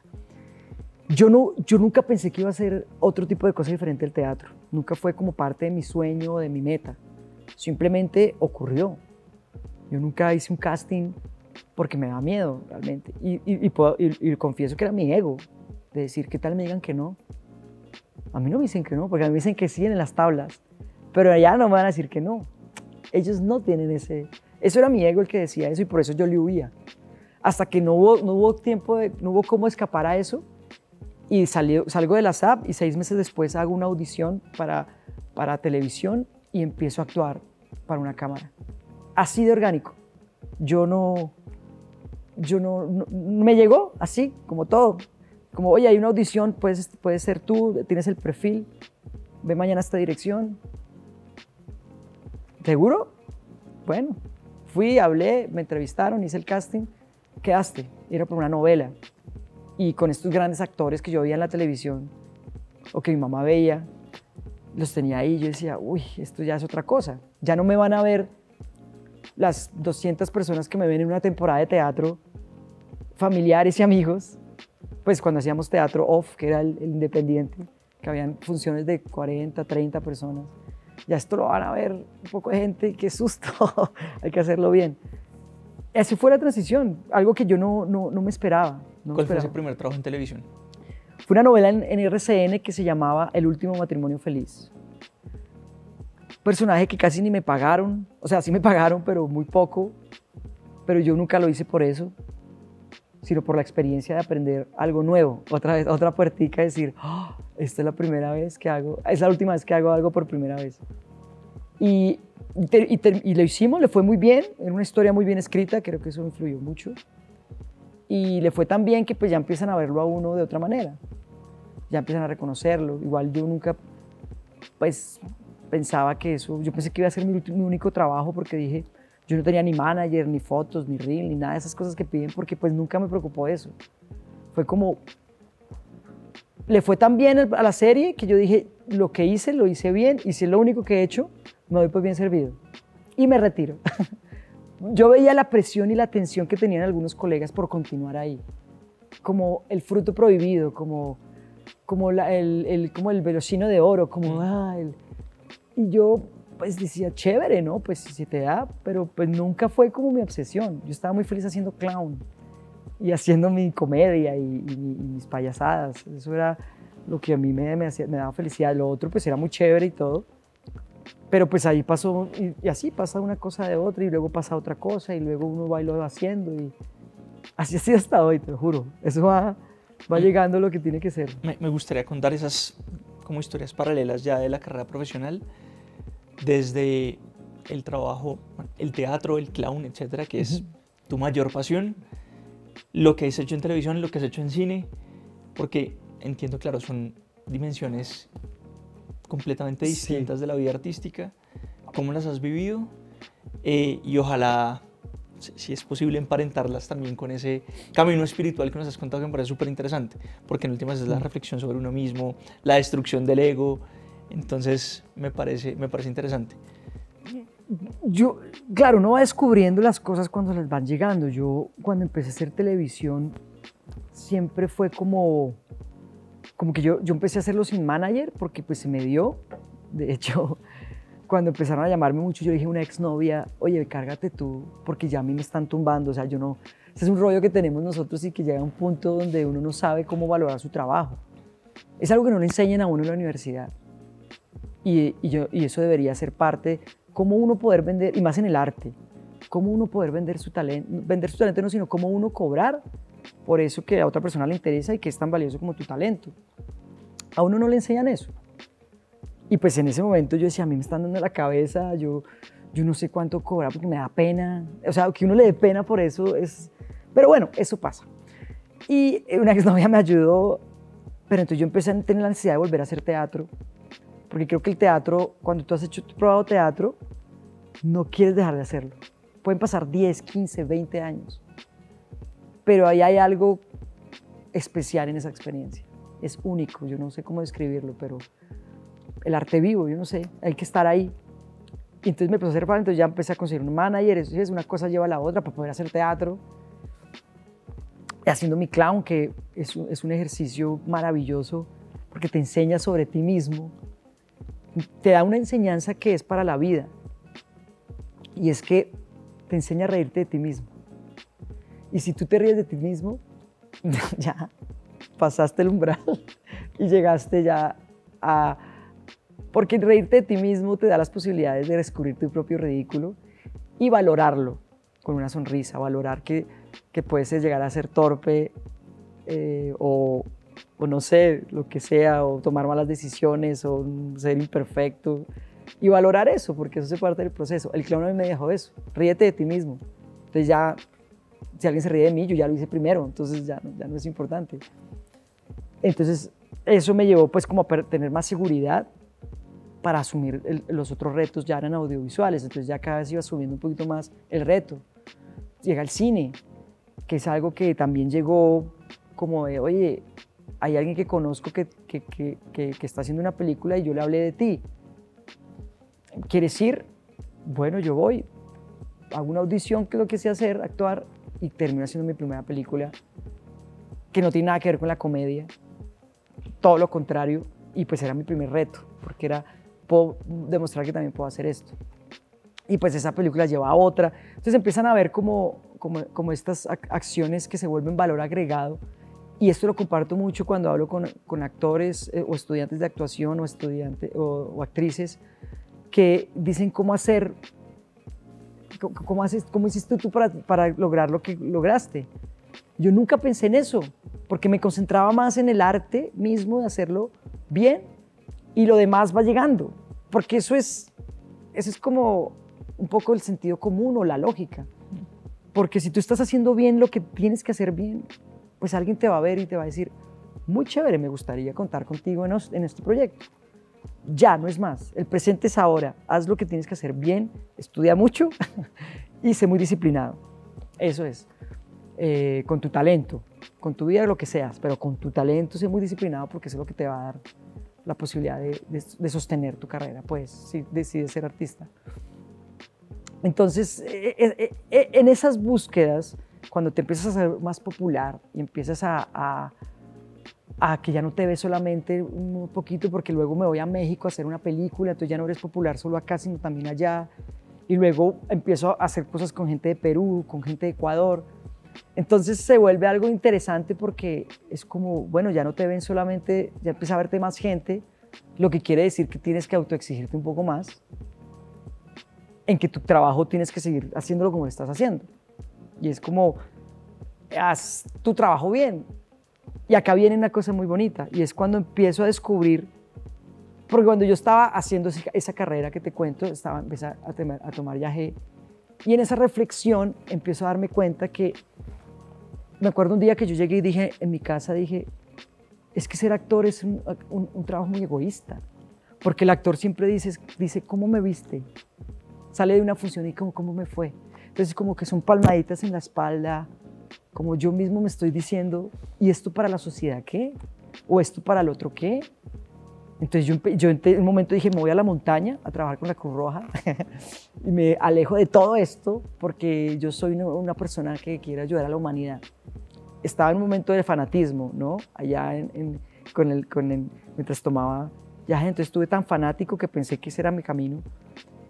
Yo nunca pensé que iba a hacer otro tipo de cosa diferente al teatro. Nunca fue como parte de mi sueño o de mi meta. Simplemente ocurrió. Yo nunca hice un casting porque me daba miedo realmente. Y confieso que era mi ego, de decir, ¿qué tal me digan que no? A mí no me dicen que no, porque a mí me dicen que sí en las tablas. Pero allá no me van a decir que no. Ellos no tienen ese... Eso era mi ego el que decía eso y por eso yo le huía. Hasta que no hubo cómo escapar a eso. Y salgo de la SAP y 6 meses después hago una audición para televisión y empiezo a actuar. para una cámara. Así de orgánico. No me llegó así, como todo. Como, oye, hay una audición, puedes ser tú, tienes el perfil, ve mañana a esta dirección. ¿Seguro? Bueno, fui, hablé, me entrevistaron, hice el casting, quedaste. Era por una novela. Y con estos grandes actores que yo veía en la televisión, o que mi mamá veía, los tenía ahí. Yo decía, uy, esto ya es otra cosa. Ya no me van a ver las 200 personas que me ven en una temporada de teatro, familiares y amigos, pues cuando hacíamos teatro off, que era el independiente, que habían funciones de 40, 30 personas. Ya esto lo van a ver un poco de gente, qué susto, hay que hacerlo bien. Esa fue la transición, algo que yo no me esperaba. ¿Cuál fue ese primer trabajo en televisión? Fue una novela en RCN que se llamaba El último matrimonio feliz. Personaje que casi ni me pagaron, o sea, sí me pagaron, pero muy poco, pero yo nunca lo hice por eso, sino por la experiencia de aprender algo nuevo, otra vez, otra puertica, decir, oh, esta es la primera vez que hago, es la última vez que hago algo por primera vez. Y lo hicimos, le fue muy bien, era una historia muy bien escrita, creo que eso influyó mucho. Y le fue tan bien que pues ya empiezan a verlo a uno de otra manera, ya empiezan a reconocerlo. Igual yo nunca pues pensaba que eso, yo pensé que iba a ser mi único trabajo, porque dije, yo no tenía ni manager, ni fotos, ni reel, ni nada de esas cosas que piden, porque pues nunca me preocupó eso. Fue como, le fue tan bien a la serie que yo dije, lo que hice, lo hice bien, y si es lo único que he hecho, me doy por bien servido. Y me retiro. Yo veía la presión y la tensión que tenían algunos colegas por continuar ahí, como el fruto prohibido, como el velocino de oro, y yo pues decía, chévere, ¿no? Pues si se te da, pero pues nunca fue como mi obsesión. Yo estaba muy feliz haciendo clown y haciendo mi comedia y mis payasadas. Eso era lo que a mí me daba felicidad. Lo otro pues era muy chévere y todo. Pero pues ahí pasó, y así pasa una cosa de otra, y luego pasa otra cosa, y luego uno va y lo va haciendo, y así ha sido hasta hoy, te lo juro. Eso va llegando lo que tiene que ser. Me gustaría contar esas como historias paralelas ya de la carrera profesional, desde el trabajo, el teatro, el clown, etcétera, que es tu mayor pasión, lo que has hecho en televisión, lo que has hecho en cine, porque entiendo, claro, son dimensiones completamente distintas de la vida artística. ¿Cómo las has vivido? Y ojalá, si es posible, emparentarlas también con ese camino espiritual que nos has contado, que me parece súper interesante, porque en últimas es la reflexión sobre uno mismo, la destrucción del ego. Entonces me parece interesante. Yo, claro, uno va descubriendo las cosas cuando les van llegando. Yo cuando empecé a hacer televisión siempre fue como que yo empecé a hacerlo sin manager, porque pues se me dio. De hecho, cuando empezaron a llamarme mucho, yo dije a una exnovia, oye, cárgate tú, porque ya a mí me están tumbando. O sea, yo no, ese es un rollo que tenemos nosotros, y que llega a un punto donde uno no sabe cómo valorar su trabajo. Es algo que no le enseñan a uno en la universidad. Y eso debería ser parte, cómo uno poder vender, y más en el arte, cómo uno poder vender su talento no, sino cómo uno cobrar por eso que a otra persona le interesa y que es tan valioso como tu talento. A uno no le enseñan eso. Y pues en ese momento yo decía, a mí me están dando la cabeza, yo no sé cuánto cobrar porque me da pena. O sea, que uno le dé pena por eso es... Pero bueno, eso pasa. Y una exnovia me ayudó, pero entonces yo empecé a tener la necesidad de volver a hacer teatro, porque creo que el teatro, cuando tú has probado teatro, no quieres dejar de hacerlo. Pueden pasar 10, 15, 20 años, pero ahí hay algo especial en esa experiencia. Es único, yo no sé cómo describirlo, pero el arte vivo, yo no sé, hay que estar ahí. Y entonces me empezó a hacer falta, entonces ya empecé a conseguir un manager, eso es, una cosa lleva a la otra para poder hacer teatro. Haciendo mi clown, que es un ejercicio maravilloso, porque te enseña sobre ti mismo, te da una enseñanza que es para la vida, y es que te enseña a reírte de ti mismo. Y si tú te ríes de ti mismo, ya pasaste el umbral y llegaste ya a... Porque reírte de ti mismo te da las posibilidades de descubrir tu propio ridículo y valorarlo con una sonrisa, valorar que puedes llegar a ser torpe o no sé, lo que sea, o tomar malas decisiones o ser imperfecto. y valorar eso, porque eso es parte del proceso. El clown a mí me dejó eso, ríete de ti mismo. Entonces ya, si alguien se ríe de mí, yo ya lo hice primero, entonces ya no es importante. Entonces eso me llevó pues como a tener más seguridad para asumir los otros retos, ya eran audiovisuales, entonces ya cada vez iba asumiendo un poquito más el reto. Llega el cine, que es algo que también llegó como de, oye, hay alguien que conozco que está haciendo una película y yo le hablé de ti. ¿Quieres ir? Bueno, yo voy. Hago una audición, que es lo que sé hacer, actuar, y termino haciendo mi primera película, que no tiene nada que ver con la comedia, todo lo contrario, y pues era mi primer reto, porque era, puedo demostrar que también puedo hacer esto. Y pues esa película lleva a otra. Entonces empiezan a ver como estas acciones que se vuelven valor agregado. Y esto lo comparto mucho cuando hablo con actores o estudiantes de actuación o actrices que dicen cómo hacer, cómo hiciste tú para lograr lo que lograste. Yo nunca pensé en eso, porque me concentraba más en el arte mismo de hacerlo bien y lo demás va llegando, porque eso es como un poco el sentido común o la lógica. Porque si tú estás haciendo bien lo que tienes que hacer bien, pues alguien te va a ver y te va a decir, muy chévere, me gustaría contar contigo en este proyecto. Ya, no es más. El presente es ahora. Haz lo que tienes que hacer bien, estudia mucho y sé muy disciplinado. Eso es. Con tu talento, con tu vida, lo que seas, pero con tu talento sé muy disciplinado porque eso es lo que te va a dar la posibilidad de sostener tu carrera, pues, si decides ser artista. Entonces, en esas búsquedas, cuando te empiezas a ser más popular y empiezas a que ya no te ves solamente un poquito, porque luego me voy a México a hacer una película, entonces ya no eres popular solo acá, sino también allá, y luego empiezo a hacer cosas con gente de Perú, con gente de Ecuador. Entonces se vuelve algo interesante porque es como, bueno, ya no te ven solamente, ya empieza a verte más gente, lo que quiere decir que tienes que autoexigirte un poco más, en que tu trabajo tienes que seguir haciéndolo como lo estás haciendo. Y es como, haz tu trabajo bien. Y acá viene una cosa muy bonita, y es cuando empiezo a descubrir, porque cuando yo estaba haciendo esa carrera que te cuento, empecé a tomar yagé, y en esa reflexión empiezo a darme cuenta que, me acuerdo un día que yo llegué y dije, en mi casa dije, es que ser actor es un trabajo muy egoísta, porque el actor siempre dice, ¿cómo me viste? Sale de una función y ¿cómo me fue? Entonces como que son palmaditas en la espalda, como yo mismo me estoy diciendo, ¿y esto para la sociedad qué? ¿O esto para el otro qué? Entonces yo en un momento dije, me voy a la montaña a trabajar con la Cruz Roja y me alejo de todo esto porque yo soy una persona que quiere ayudar a la humanidad. Estaba en un momento de fanatismo, ¿no? Allá mientras tomaba viaje, entonces estuve tan fanático que pensé que ese era mi camino.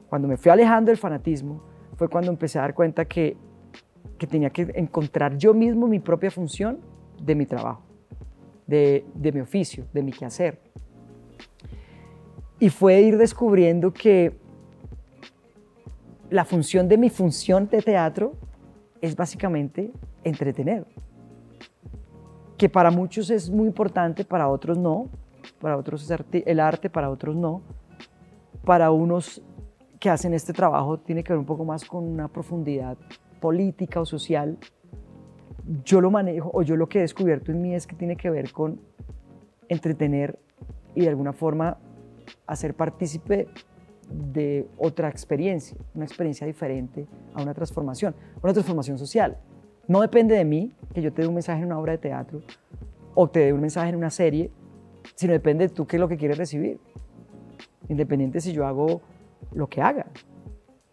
Cuando me fui alejando del fanatismo fue cuando empecé a dar cuenta que tenía que encontrar yo mismo mi propia función de mi trabajo, de mi oficio, de mi quehacer. Y fue ir descubriendo que la función de mi función de teatro es básicamente entretener. Que para muchos es muy importante, para otros no. Para otros es el arte, para otros no. Para unos que hacen este trabajo tiene que ver un poco más con una profundidad política o social. Yo lo manejo, o yo lo que he descubierto en mí es que tiene que ver con entretener y de alguna forma hacer partícipe de otra experiencia, una experiencia diferente a una transformación social. No depende de mí que yo te dé un mensaje en una obra de teatro o te dé un mensaje en una serie, sino depende de tú qué es lo que quieres recibir, independiente si yo hago lo que haga.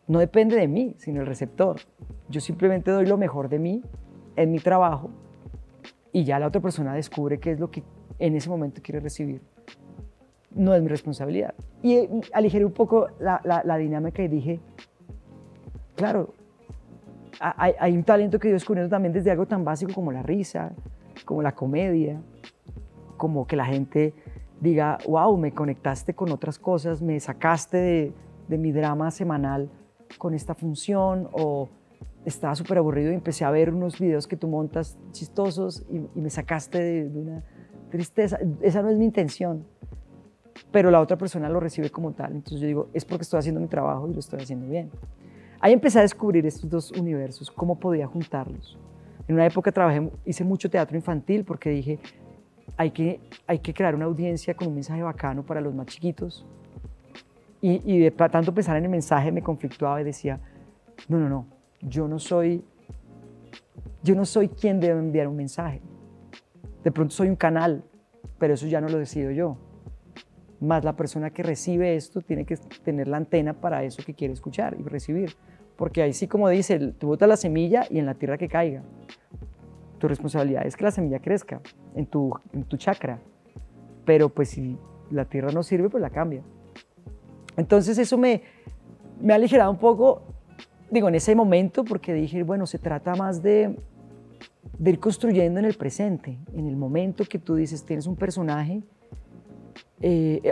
No depende de mí, sino el receptor. Yo simplemente doy lo mejor de mí en mi trabajo y ya la otra persona descubre qué es lo que en ese momento quiere recibir. No es mi responsabilidad. Y aligeré un poco la dinámica y dije, claro, hay un talento que yo descubriendo también desde algo tan básico como la risa, como la comedia, como que la gente diga, wow, me conectaste con otras cosas, me sacaste de mi drama semanal con esta función, o estaba súper aburrido y empecé a ver unos videos que tú montas chistosos y me sacaste de una tristeza. Esa no es mi intención. pero la otra persona lo recibe como tal. Entonces yo digo, es porque estoy haciendo mi trabajo y lo estoy haciendo bien. Ahí empecé a descubrir estos dos universos, cómo podía juntarlos. En una época hice mucho teatro infantil porque dije, hay que crear una audiencia con un mensaje bacano para los más chiquitos. Y de tanto pensar en el mensaje me conflictuaba y decía, no, yo no soy quien debe enviar un mensaje. De pronto soy un canal, pero eso ya no lo decido yo. Más la persona que recibe esto tiene que tener la antena para eso que quiere escuchar y recibir. Porque ahí sí, como dice, tú botas la semilla y en la tierra que caiga. Tu responsabilidad es que la semilla crezca en tu chakra. Pero pues si la tierra no sirve, pues la cambia. Entonces eso me ha aligerado un poco, digo, en ese momento, porque dije, bueno, se trata más de ir construyendo en el presente, en el momento que tú dices, tienes un personaje.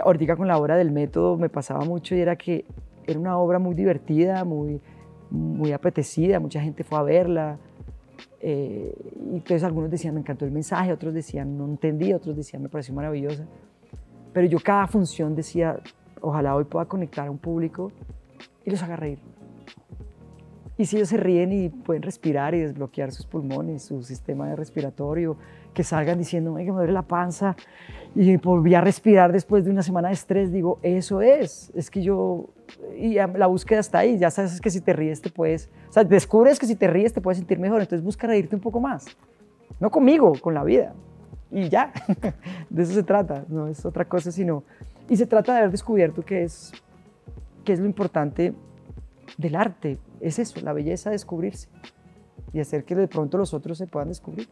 Ahorita con la obra del método me pasaba mucho y era que era una obra muy divertida, muy apetecida, mucha gente fue a verla. Y entonces algunos decían, me encantó el mensaje, otros decían, no entendí, otros decían, me pareció maravillosa. Pero yo cada función decía, ojalá hoy pueda conectar a un público y los haga reír. Y si ellos se ríen y pueden respirar y desbloquear sus pulmones, su sistema respiratorio, que salgan diciendo, que me duele la panza y volví a respirar después de una semana de estrés, digo, eso es que yo, y la búsqueda está ahí, ya sabes que si te ríes descubres que si te ríes te puedes sentir mejor, entonces busca reírte un poco más, no conmigo, con la vida, y ya, de eso se trata, no es otra cosa sino, y se trata de haber descubierto qué es lo importante del arte, es eso, la belleza de descubrirse y hacer que de pronto los otros se puedan descubrir.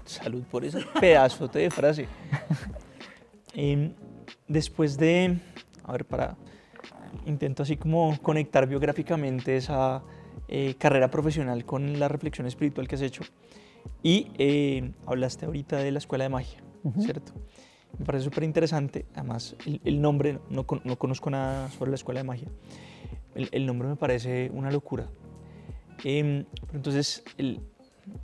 Salud por ese pedazote de frase. Después de, intento así como conectar biográficamente esa carrera profesional con la reflexión espiritual que has hecho. Y hablaste ahorita de la escuela de magia, ¿cierto? Me parece súper interesante, además el nombre, no conozco nada sobre la escuela de magia, el nombre me parece una locura. Pero entonces,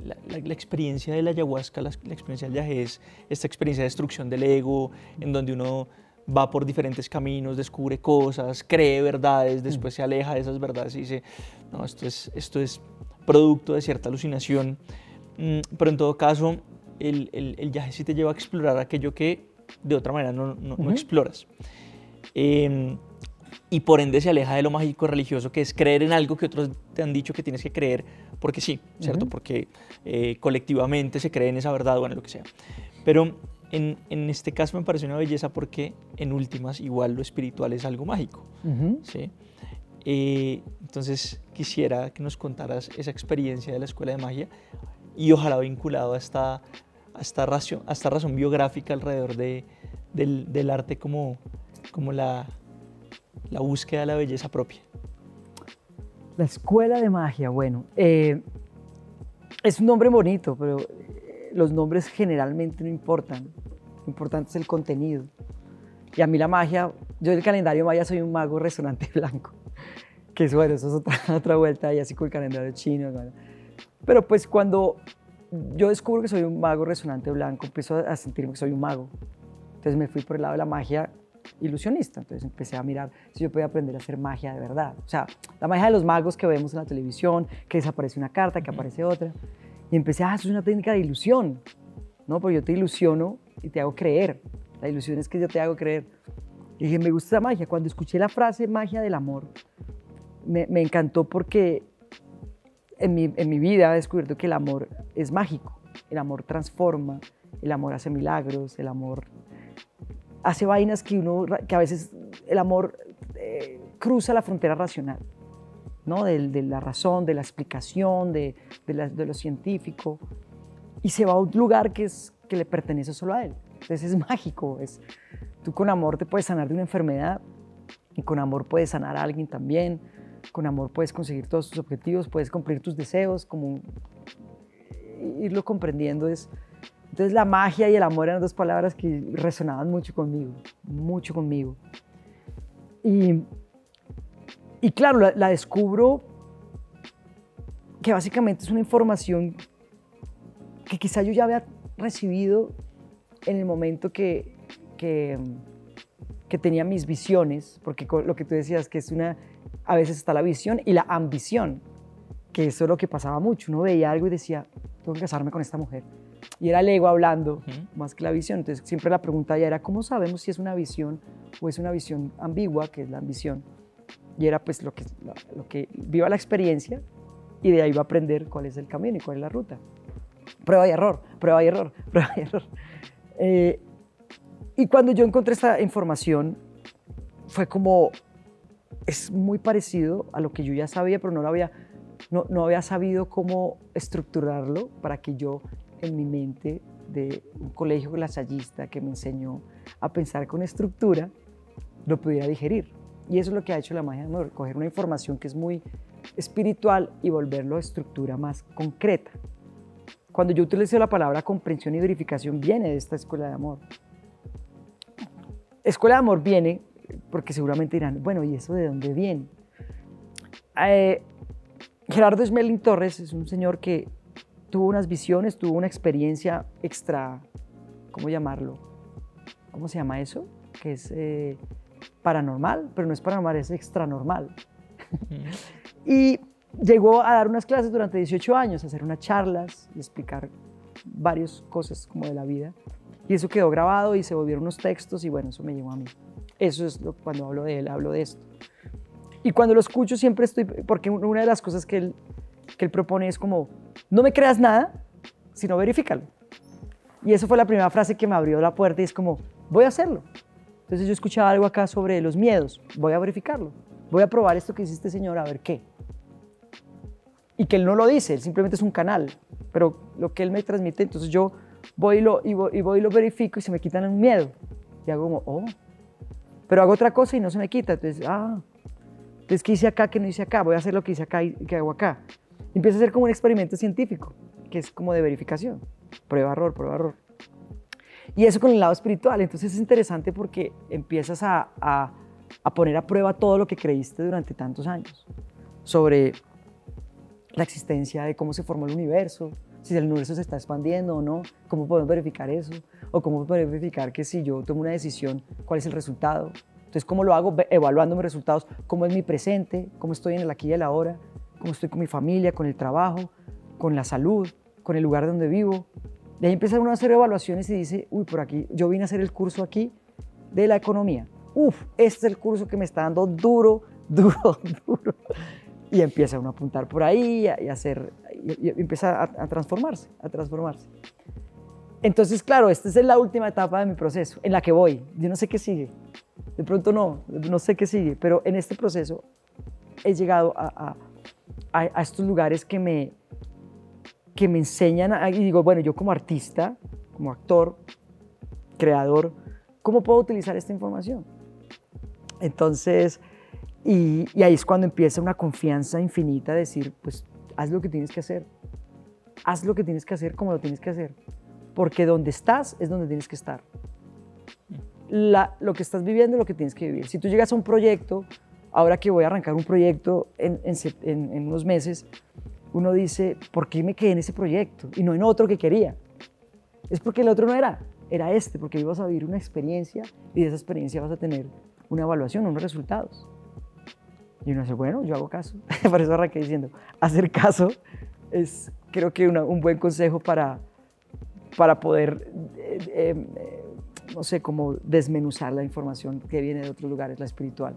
la experiencia de la ayahuasca, la experiencia del viaje es esta experiencia de destrucción del ego, en donde uno va por diferentes caminos, descubre cosas, cree verdades, después se aleja de esas verdades y dice, no, esto es producto de cierta alucinación. Pero en todo caso, el viaje sí te lleva a explorar aquello que de otra manera no exploras. Y por ende se aleja de lo mágico religioso, que es creer en algo que otros te han dicho que tienes que creer, porque sí, ¿cierto? Porque colectivamente se cree en esa verdad, bueno, lo que sea. Pero en este caso me parece una belleza porque en últimas igual lo espiritual es algo mágico, ¿sí? Entonces quisiera que nos contaras esa experiencia de la escuela de magia y ojalá vinculado a esta razón biográfica alrededor del arte como la búsqueda de la belleza propia. La escuela de magia, bueno, es un nombre bonito, pero los nombres generalmente no importan. Lo importante es el contenido. Y a mí la magia, yo del calendario maya soy un mago resonante blanco, que es bueno, eso es otra vuelta y así con el calendario chino. Bueno. Pero pues cuando yo descubro que soy un mago resonante blanco, empiezo a sentirme que soy un mago. Entonces me fui por el lado de la magia ilusionista, entonces empecé a mirar si yo podía aprender a hacer magia de verdad. O sea, la magia de los magos que vemos en la televisión, que desaparece una carta, que aparece otra. Y empecé, eso es una técnica de ilusión, ¿no? Porque yo te ilusiono y te hago creer. La ilusión es que yo te hago creer. Y dije, me gusta esa magia. Cuando escuché la frase magia del amor, me encantó porque en mi vida he descubierto que el amor es mágico. El amor transforma, el amor hace milagros, el amor hace vainas que a veces el amor cruza la frontera racional, ¿no? De la razón, de la explicación, de lo científico, y se va a un lugar que le pertenece solo a él. Entonces es mágico. Tú con amor te puedes sanar de una enfermedad y con amor puedes sanar a alguien también. Con amor puedes conseguir todos tus objetivos, puedes cumplir tus deseos, como irlo comprendiendo es... Entonces la magia y el amor eran dos palabras que resonaban mucho conmigo, mucho conmigo. Y claro, la descubro que básicamente es una información que quizá yo ya había recibido en el momento que que tenía mis visiones, porque lo que tú decías, que a veces está la visión y la ambición, que eso es lo que pasaba mucho. Uno veía algo y decía, tengo que casarme con esta mujer. Y era el ego hablando, más que la visión. Entonces siempre la pregunta ya era, ¿cómo sabemos si es una visión o es una visión ambigua, que es la ambición? Y era pues lo que viva la experiencia, y de ahí va a aprender cuál es el camino y cuál es la ruta. Prueba y error, prueba y error, prueba y error. Y cuando yo encontré esta información, fue como, es muy parecido a lo que yo ya sabía, pero no había sabido cómo estructurarlo para que yo, en mi mente de un colegio lasallista que me enseñó a pensar con estructura, lo pudiera digerir. Y eso es lo que ha hecho la magia de amor, coger una información que es muy espiritual y volverlo a estructura más concreta. Cuando yo utilizo la palabra comprensión y verificación, viene de esta escuela de amor. Escuela de amor viene porque seguramente dirán, bueno, ¿y eso de dónde viene? Gerardo Smelling Torres es un señor que tuvo unas visiones, tuvo una experiencia extra, ¿cómo llamarlo? ¿Cómo se llama eso? Que es paranormal, pero no es paranormal, es extranormal. Y llegó a dar unas clases durante 18 años, a hacer unas charlas y explicar varias cosas como de la vida. Y eso quedó grabado y se volvieron unos textos y bueno, eso me llegó a mí. Eso es cuando hablo de él, hablo de esto. Y cuando lo escucho siempre estoy, porque una de las cosas que él propone es como, no me creas nada, sino verifícalo. Y eso fue la primera frase que me abrió la puerta y es como, voy a hacerlo. Entonces yo escuchaba algo acá sobre los miedos, voy a verificarlo, voy a probar esto que dice este señor, a ver qué. Y que él no lo dice, él simplemente es un canal, pero lo que él me transmite, entonces yo voy y lo verifico y se me quitan el miedo. Y hago como, oh, pero hago otra cosa y no se me quita, entonces, entonces ¿qué hice acá, qué no hice acá? Voy a hacer lo que hice acá y qué hago acá. Y empieza a ser como un experimento científico, que es como de verificación, prueba-error, prueba-error. Y eso con el lado espiritual, entonces es interesante porque empiezas a poner a prueba todo lo que creíste durante tantos años sobre la existencia de cómo se formó el universo, si el universo se está expandiendo o no, cómo podemos verificar eso, o cómo podemos verificar que si yo tomo una decisión, cuál es el resultado. Entonces, ¿cómo lo hago? Evaluando mis resultados, cómo es mi presente, cómo estoy en el aquí y el ahora, cómo estoy con mi familia, con el trabajo, con la salud, con el lugar donde vivo. De ahí empieza uno a hacer evaluaciones y dice, uy, por aquí, yo vine a hacer el curso aquí de la economía. Este es el curso que me está dando duro, duro, duro. Y empieza uno a apuntar por ahí y empieza a transformarse, a transformarse. Entonces, claro, esta es la última etapa de mi proceso, en la que voy. Yo no sé qué sigue. De pronto no sé qué sigue, pero en este proceso he llegado a estos lugares que me enseñan, y digo, bueno, yo como artista, como actor, creador, ¿cómo puedo utilizar esta información? Entonces, y ahí es cuando empieza una confianza infinita de decir, pues, haz lo que tienes que hacer. Haz lo que tienes que hacer como lo tienes que hacer. Porque donde estás es donde tienes que estar. Lo que estás viviendo es lo que tienes que vivir. Si tú llegas a un proyecto, ahora que voy a arrancar un proyecto en unos meses, uno dice, ¿por qué me quedé en ese proyecto y no en otro que quería? Es porque el otro no era este, porque ibas a vivir una experiencia y de esa experiencia vas a tener una evaluación, unos resultados. Y uno dice, bueno, yo hago caso. Por eso arranqué diciendo, hacer caso es, creo que un buen consejo para poder, no sé, como desmenuzar la información que viene de otros lugares, la espiritual.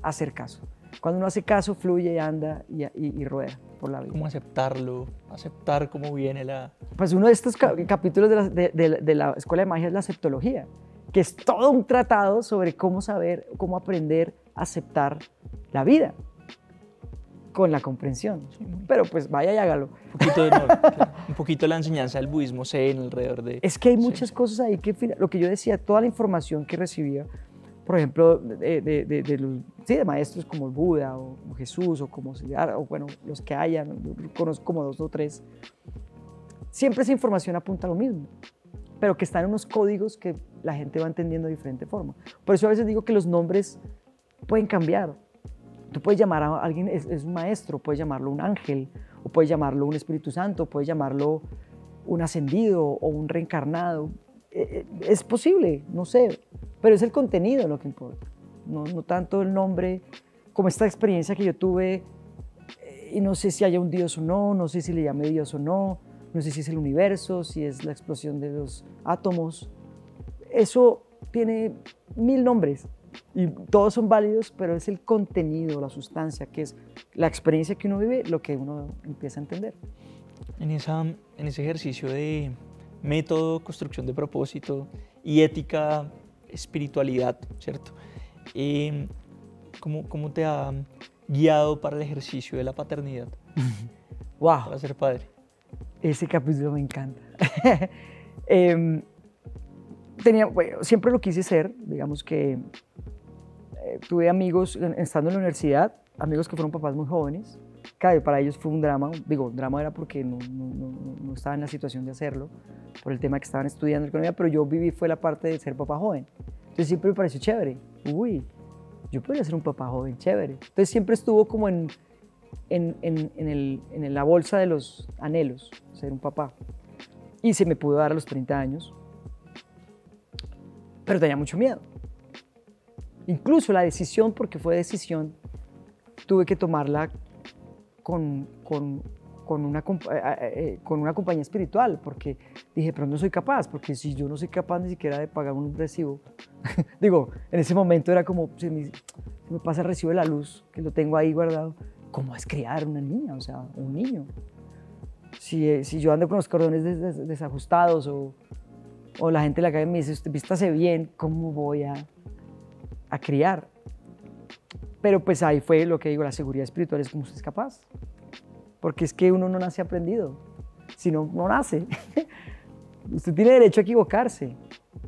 Hacer caso. Cuando uno hace caso, fluye y anda y rueda por la vida. ¿Cómo aceptarlo? Aceptar cómo viene la... Pues uno de estos capítulos de la Escuela de Magia es la aceptología, que es todo un tratado sobre cómo saber, cómo aprender a aceptar la vida con la comprensión. Sí, pero pues vaya y hágalo. Un poquito de la enseñanza del budismo zen alrededor de... Es que hay muchas cosas ahí que, lo que yo decía, toda la información que recibía, por ejemplo, de maestros como el Buda o Jesús o bueno, los que hayan, conozco como 2 o 3, siempre esa información apunta a lo mismo, pero que están en unos códigos que la gente va entendiendo de diferente forma. Por eso a veces digo que los nombres pueden cambiar. Tú puedes llamar a alguien, es un maestro, puedes llamarlo un ángel, o puedes llamarlo un Espíritu Santo, puedes llamarlo un ascendido o un reencarnado. es posible, no sé, pero es el contenido lo que importa, no tanto el nombre, como esta experiencia que yo tuve, y no sé si haya un Dios o no, no sé si le llame Dios o no, no sé si es el universo, si es la explosión de los átomos. Eso tiene 1000 nombres y todos son válidos, pero es el contenido, la sustancia, que es la experiencia que uno vive, lo que uno empieza a entender. En ese ejercicio de método, construcción de propósito y ética, espiritualidad, ¿cierto? ¿Cómo te ha guiado para el ejercicio de la paternidad? ¡Wow! Para ser padre. Ese capítulo me encanta. Bueno, siempre lo quise ser, digamos que tuve amigos, estando en la universidad, amigos que fueron papás muy jóvenes. Claro, para ellos fue un drama, digo, drama era porque no estaba en la situación de hacerlo, por el tema que estaban estudiando economía, pero yo viví fue la parte de ser papá joven. Entonces siempre me pareció chévere. Uy, yo podría ser un papá joven, chévere. Entonces siempre estuvo como en la bolsa de los anhelos, ser un papá. Y se me pudo dar a los 30 años, pero tenía mucho miedo. Incluso la decisión, porque fue decisión, tuve que tomarla con una compañía espiritual, porque dije, pero no soy capaz, porque si yo no soy capaz ni siquiera de pagar un recibo, digo, en ese momento era como, se me pasa el recibo de la luz, que lo tengo ahí guardado, ¿cómo es criar una niña, o sea, un niño? Si yo ando con los cordones desajustados o la gente en la calle me dice, usted vístase bien, ¿cómo voy a criar? Pero pues ahí fue lo que digo, la seguridad espiritual es como usted es capaz. Porque es que uno no nace aprendido, sino no nace. Usted tiene derecho a equivocarse,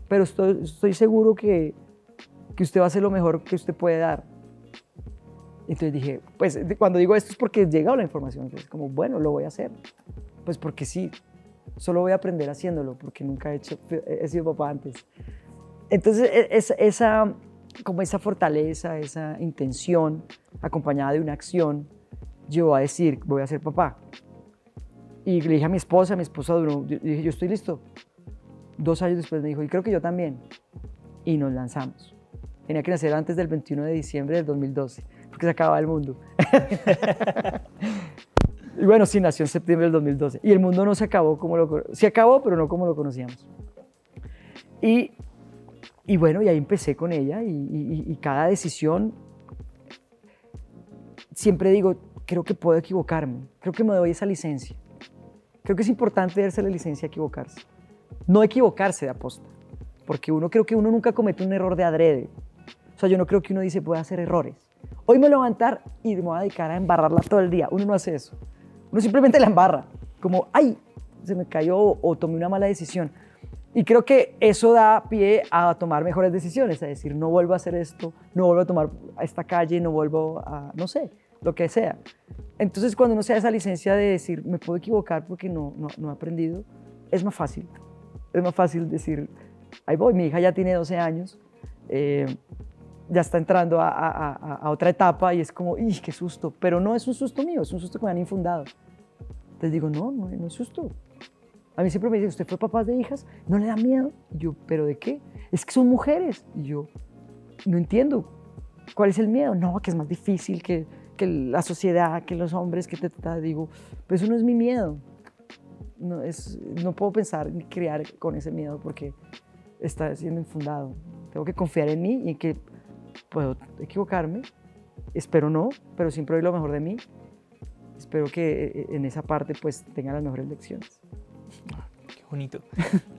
pero estoy seguro que usted va a hacer lo mejor que usted puede dar. Entonces dije, pues cuando digo esto es porque llegado la información, entonces como, bueno, lo voy a hacer. Pues porque sí, solo voy a aprender haciéndolo, porque nunca he sido papá antes. Entonces esa fortaleza, esa intención, acompañada de una acción, yo a decir, voy a ser papá. Y le dije a mi esposa duró, yo dije, yo estoy listo. 2 años después me dijo, y creo que yo también. Y nos lanzamos. Tenía que nacer antes del 21 de diciembre del 2012, porque se acababa el mundo. Y bueno, sí, nació en septiembre del 2012. Y el mundo no se acabó se acabó, pero no como lo conocíamos. Y bueno, y ahí empecé con ella y cada decisión, siempre digo, creo que puedo equivocarme, creo que me doy esa licencia. Creo que es importante darse la licencia a equivocarse. No equivocarse de aposta, porque creo que uno nunca comete un error de adrede. O sea, yo no creo que uno dice, voy a hacer errores. Hoy me voy a levantar y me voy a dedicar a embarrarla todo el día. Uno no hace eso. Uno simplemente la embarra, como, ay, se me cayó o tomé una mala decisión. Y creo que eso da pie a tomar mejores decisiones, a decir, no vuelvo a hacer esto, no vuelvo a tomar esta calle, no vuelvo a, no sé, lo que sea. Entonces, cuando uno se da esa licencia de decir, me puedo equivocar porque no he aprendido, es más fácil. Es más fácil decir, ahí voy, mi hija ya tiene 12 años, ya está entrando a otra etapa y es como, ¡ih, qué susto! Pero no es un susto mío, es un susto que me han infundado. Entonces digo, no es susto. A mí siempre me dicen, ¿usted fue papá de hijas? ¿No le da miedo? Y yo, ¿pero de qué? Es que son mujeres. Y yo, no entiendo. ¿Cuál es el miedo? No, que es más difícil que la sociedad, que los hombres, que digo, pues eso no es mi miedo. No puedo pensar ni crear con ese miedo porque está siendo infundado. Tengo que confiar en mí y en que puedo equivocarme. Espero no, pero siempre doy lo mejor de mí. Espero que en esa parte pues tenga las mejores lecciones. Qué bonito.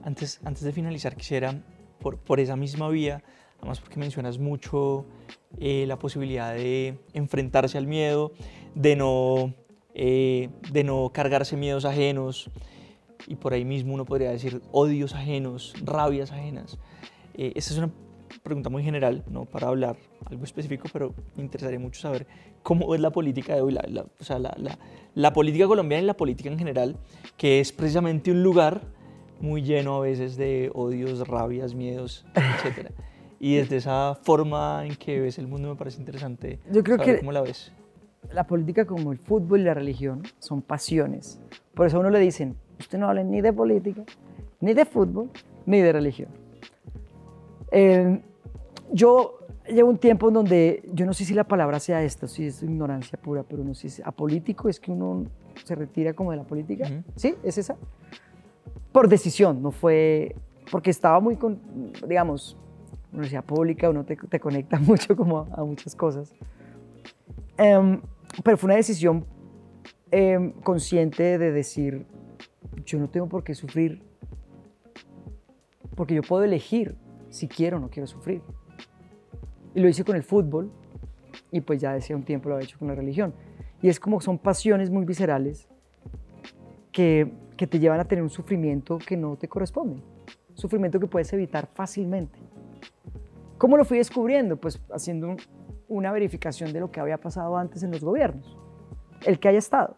Antes de finalizar, quisiera, por esa misma vía, además porque mencionas mucho la posibilidad de enfrentarse al miedo, de no cargarse miedos ajenos, y por ahí mismo uno podría decir odios ajenos, rabias ajenas. Esta es una pregunta muy general, no para hablar algo específico, pero me interesaría mucho saber cómo es la política de hoy, o sea, la política colombiana y la política en general, que es precisamente un lugar muy lleno a veces de odios, rabias, miedos, etc. Y desde esa forma en que ves el mundo me parece interesante. Yo creo saber que cómo la ves. La política, como el fútbol y la religión, son pasiones. Por eso a uno le dicen, usted no habla ni de política, ni de fútbol, ni de religión. Yo llevo un tiempo en donde, yo no sé si la palabra sea esta, si es ignorancia pura, pero no sé si apolítico es que uno se retira como de la política. ¿Sí? ¿Es esa? Por decisión, no fue porque estaba muy, digamos, universidad pública, uno te conecta mucho como a muchas cosas. Pero fue una decisión consciente de decir, yo no tengo por qué sufrir, porque yo puedo elegir si quiero o no quiero sufrir. Y lo hice con el fútbol, y pues ya decía un tiempo lo había hecho con la religión. Y es como son pasiones muy viscerales que te llevan a tener un sufrimiento que no te corresponde, un sufrimiento que puedes evitar fácilmente. ¿Cómo lo fui descubriendo? Pues haciendo una verificación de lo que había pasado antes en los gobiernos, el que haya estado.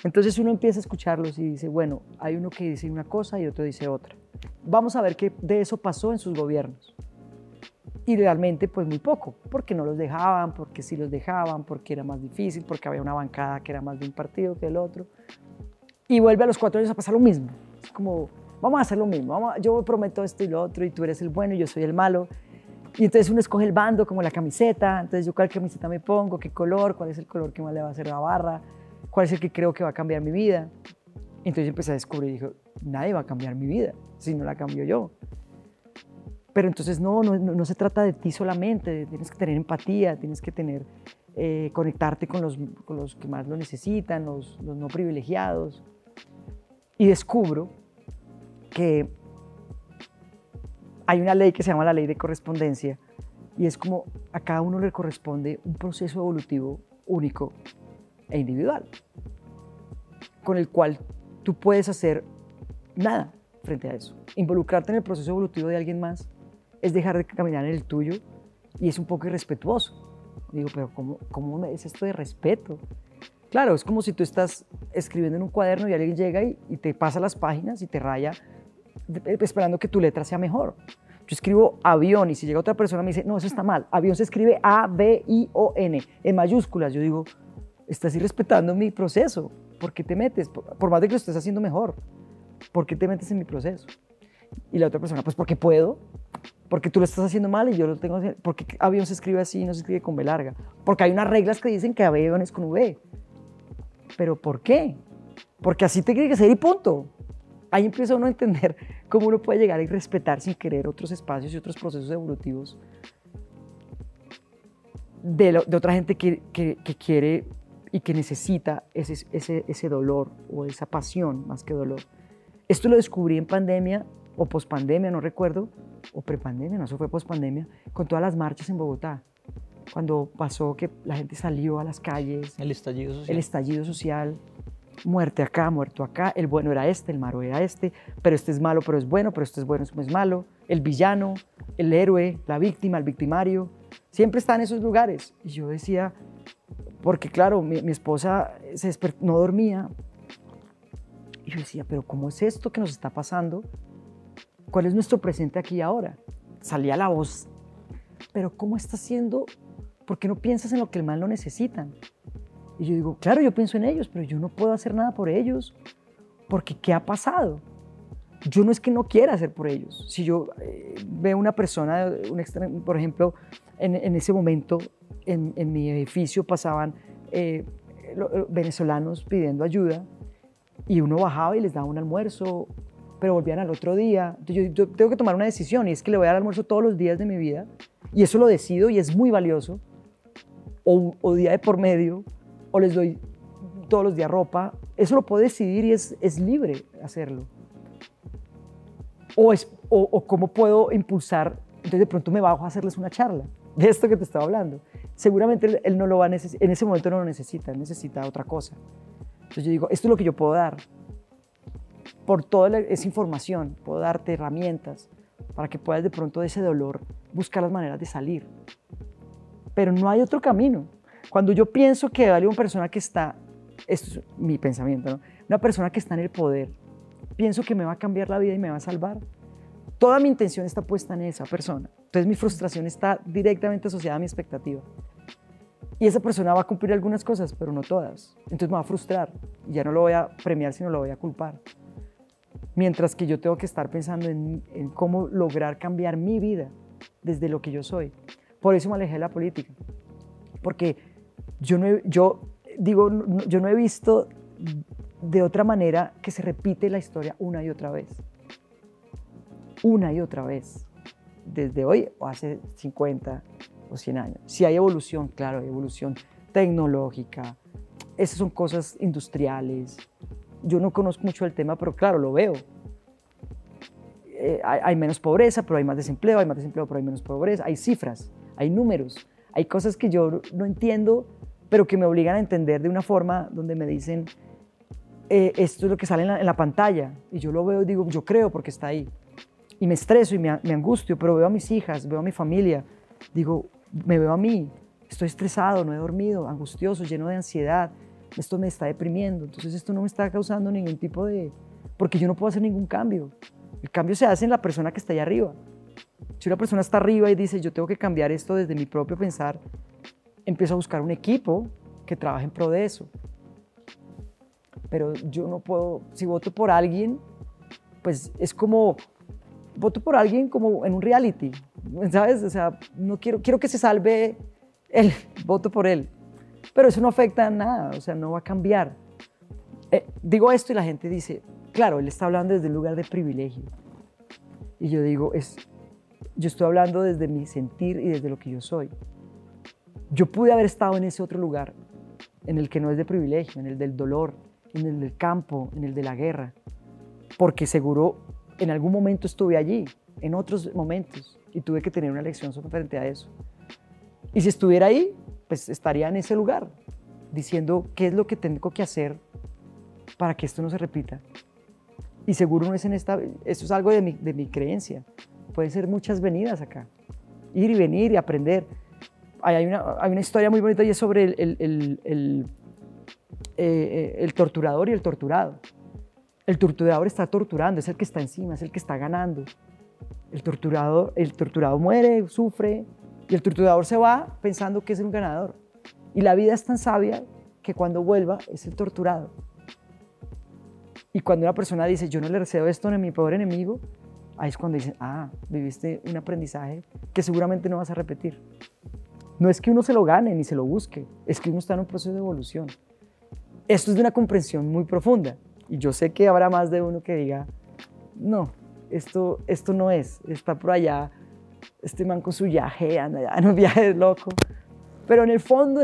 Entonces uno empieza a escucharlos y dice, bueno, hay uno que dice una cosa y otro dice otra. Vamos a ver qué de eso pasó en sus gobiernos. Y realmente pues muy poco, porque no los dejaban, porque sí los dejaban, porque era más difícil, porque había una bancada que era más de un partido que del otro. Y vuelve a los 4 años a pasar lo mismo. Es como, vamos a hacer lo mismo, yo prometo esto y lo otro y tú eres el bueno y yo soy el malo. Y entonces uno escoge el bando como la camiseta, entonces yo cuál camiseta me pongo, qué color, cuál es el color que más le va a hacer la barra, cuál es el que creo que va a cambiar mi vida. Entonces empecé a descubrir y dije, nadie va a cambiar mi vida si no la cambio yo. Pero entonces no se trata de ti solamente, tienes que tener empatía, tienes que tener, conectarte con los que más lo necesitan, los no privilegiados. Y descubro que hay una ley que se llama la ley de correspondencia y es como a cada uno le corresponde un proceso evolutivo único e individual, con el cual tú puedes hacer nada frente a eso. Involucrarte en el proceso evolutivo de alguien más es dejar de caminar en el tuyo y es un poco irrespetuoso. Digo, pero ¿cómo es esto de respeto? Claro, es como si tú estás escribiendo en un cuaderno y alguien llega y te pasa las páginas y te raya esperando que tu letra sea mejor. Yo escribo avión y si llega otra persona y me dice, no, eso está mal. Avión se escribe A-B-I-O-N en mayúsculas. Yo digo, estás irrespetando mi proceso. ¿Por qué te metes? Por más de que lo estés haciendo mejor, ¿por qué te metes en mi proceso? Y la otra persona, pues porque puedo, porque tú lo estás haciendo mal y yo lo tengo que hacer. Porque avión se escribe así y no se escribe con B larga. Porque hay unas reglas que dicen que avión es con V. ¿Pero por qué? Porque así te tiene que ser y punto. Ahí empieza uno a entender cómo uno puede llegar a respetar sin querer otros espacios y otros procesos evolutivos de otra gente que quiere y que necesita ese dolor o esa pasión más que dolor. Esto lo descubrí en pandemia o pospandemia, no recuerdo, o prepandemia, no, eso fue pospandemia, con todas las marchas en Bogotá. Cuando pasó que la gente salió a las calles. El estallido social. El estallido social. Muerte acá, muerto acá, el bueno era este, el malo era este, pero este es malo, pero es bueno, pero este es bueno, es malo, el villano, el héroe, la víctima, el victimario, siempre está en esos lugares. Y yo decía, porque claro, mi esposa no dormía, y yo decía, pero ¿cómo es esto que nos está pasando? ¿Cuál es nuestro presente aquí y ahora? Salía la voz, pero ¿cómo está haciendo? ¿Por qué no piensas en lo que el mal no necesitan? Y yo digo, claro, yo pienso en ellos, pero yo no puedo hacer nada por ellos, porque ¿qué ha pasado? Yo no es que no quiera hacer por ellos. Si yo veo una persona, por ejemplo, en ese momento, en mi edificio pasaban venezolanos pidiendo ayuda y uno bajaba y les daba un almuerzo, pero volvían al otro día. Entonces yo tengo que tomar una decisión y es que le voy a dar almuerzo todos los días de mi vida y eso lo decido y es muy valioso, o día de por medio, o les doy todos los días ropa, eso lo puedo decidir y es libre hacerlo. O cómo puedo impulsar, entonces de pronto me bajo a hacerles una charla de esto que te estaba hablando. Seguramente él no lo va a necesitar, en ese momento no lo necesita, él necesita otra cosa. Entonces yo digo, esto es lo que yo puedo dar. Por toda esa información, puedo darte herramientas para que puedas de pronto de ese dolor buscar las maneras de salir. Pero no hay otro camino. Cuando yo pienso que hay una persona que está, esto es mi pensamiento, ¿no? Una persona que está en el poder, pienso que me va a cambiar la vida y me va a salvar. Toda mi intención está puesta en esa persona. Entonces mi frustración está directamente asociada a mi expectativa. Y esa persona va a cumplir algunas cosas, pero no todas. Entonces me va a frustrar y ya no lo voy a premiar, sino lo voy a culpar. Mientras que yo tengo que estar pensando en cómo lograr cambiar mi vida desde lo que yo soy. Por eso me alejé de la política. Porque yo no he visto de otra manera que se repite la historia una y otra vez. Una y otra vez. Desde hoy o hace 50 o 100 años. Si hay evolución, claro, hay evolución tecnológica. Esas son cosas industriales. Yo no conozco mucho el tema, pero claro, lo veo. Hay menos pobreza, pero hay más desempleo, pero hay menos pobreza. Hay cifras, hay números, hay cosas que yo no entiendo, pero que me obligan a entender de una forma donde me dicen, esto es lo que sale en la pantalla. Y yo lo veo y digo, yo creo porque está ahí. Y me estreso y me angustio, pero veo a mis hijas, veo a mi familia, digo, me veo a mí, estoy estresado, no he dormido, angustioso, lleno de ansiedad, esto me está deprimiendo, entonces esto no me está causando ningún tipo de... porque yo no puedo hacer ningún cambio. El cambio se hace en la persona que está allá arriba. Si una persona está arriba y dice, yo tengo que cambiar esto desde mi propio pensar, empiezo a buscar un equipo que trabaje en pro de eso. Pero yo no puedo, si voto por alguien, pues es como, voto por alguien como en un reality, ¿sabes? O sea, no quiero que se salve él, voto por él. Pero eso no afecta a nada, o sea, no va a cambiar. Digo esto y la gente dice, claro, él está hablando desde un lugar de privilegio. Y yo digo, yo estoy hablando desde mi sentir y desde lo que yo soy. Yo pude haber estado en ese otro lugar, en el que no es de privilegio, en el del dolor, en el del campo, en el de la guerra, porque seguro en algún momento estuve allí, en otros momentos, y tuve que tener una lección frente a eso. Y si estuviera ahí, pues estaría en ese lugar, diciendo qué es lo que tengo que hacer para que esto no se repita. Y seguro no es esto es algo de mi creencia. Pueden ser muchas venidas acá, ir y venir y aprender. Hay una historia muy bonita y es sobre el torturador y el torturado. El torturador está torturando, es el que está encima, es el que está ganando. El torturado muere, sufre, y el torturador se va pensando que es un ganador. Y la vida es tan sabia que cuando vuelva es el torturado. Y cuando una persona dice, yo no le cedo esto a mi peor enemigo, ahí es cuando dicen, viviste un aprendizaje que seguramente no vas a repetir. No es que uno se lo gane ni se lo busque, es que uno está en un proceso de evolución. Esto es de una comprensión muy profunda. Y yo sé que habrá más de uno que diga, no, esto no es, está por allá, este man con su yaje, anda allá en un viaje loco. Pero en el fondo,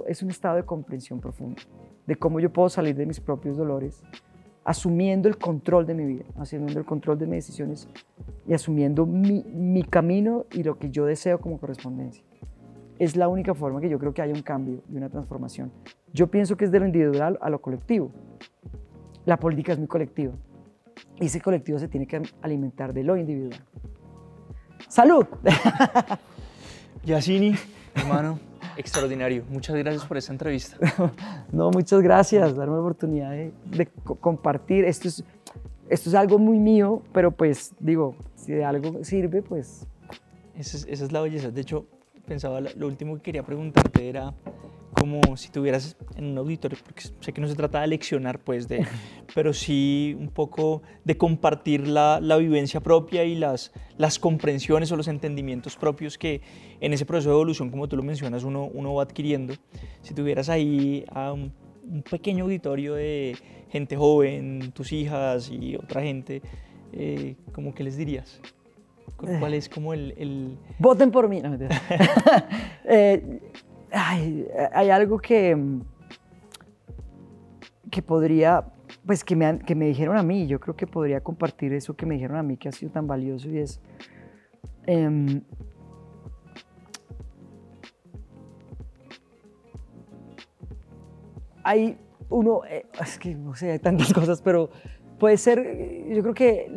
es un estado de comprensión profunda, de cómo yo puedo salir de mis propios dolores, asumiendo el control de mi vida, asumiendo el control de mis decisiones y asumiendo mi camino y lo que yo deseo como correspondencia. Es la única forma que yo creo que haya un cambio y una transformación. Yo pienso que es de lo individual a lo colectivo. La política es muy colectiva y ese colectivo se tiene que alimentar de lo individual. ¡Salud! Yacine, hermano, extraordinario. Muchas gracias por esta entrevista. No, muchas gracias, darme la oportunidad de compartir. Esto es algo muy mío, pero pues digo, si de algo sirve, pues... Esa es la belleza. De hecho, pensaba, lo último que quería preguntarte era como si tuvieras en un auditorio, porque sé que no se trata de leccionar, pues, pero sí un poco de compartir la vivencia propia y las comprensiones o los entendimientos propios que en ese proceso de evolución, como tú lo mencionas, uno va adquiriendo. Si tuvieras ahí a un pequeño auditorio de gente joven, tus hijas y otra gente, ¿cómo que les dirías? ¿Cuál es como el...? Voten por mí. No, hay algo que podría, pues que me dijeron a mí, yo creo que podría compartir eso que me dijeron a mí que ha sido tan valioso y es es que no sé, hay tantas cosas, pero puede ser, yo creo que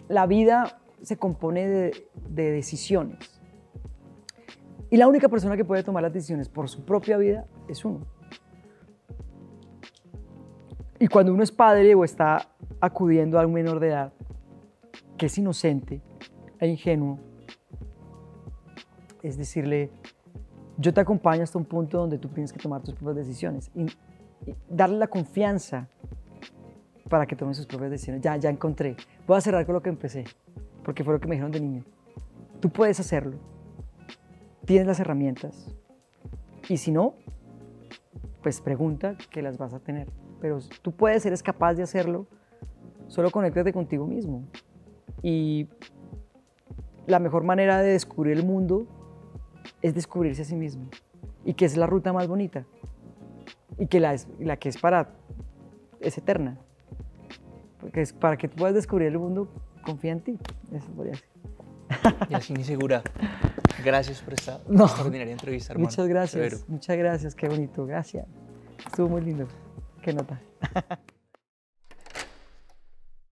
la vida se compone de decisiones. Y la única persona que puede tomar las decisiones por su propia vida es uno. Y cuando uno es padre o está acudiendo a un menor de edad que es inocente e ingenuo, es decirle, yo te acompaño hasta un punto donde tú tienes que tomar tus propias decisiones y darle la confianza para que tomen sus propias decisiones. Ya encontré. Voy a cerrar con lo que empecé, porque fue lo que me dijeron de niño. Tú puedes hacerlo, tienes las herramientas, y si no, pues pregunta que las vas a tener. Pero tú puedes, eres capaz de hacerlo, solo conéctate contigo mismo. Y la mejor manera de descubrir el mundo es descubrirse a sí mismo. Y que es la ruta más bonita. Y que la que es es eterna. Porque es para que tú puedas descubrir el mundo, confía en ti. Eso podría ser. Yacine Segura, gracias por esta extraordinaria entrevista, hermano. Muchas gracias, Severo. muchas gracias, qué bonito, gracias. Estuvo muy lindo. Qué nota.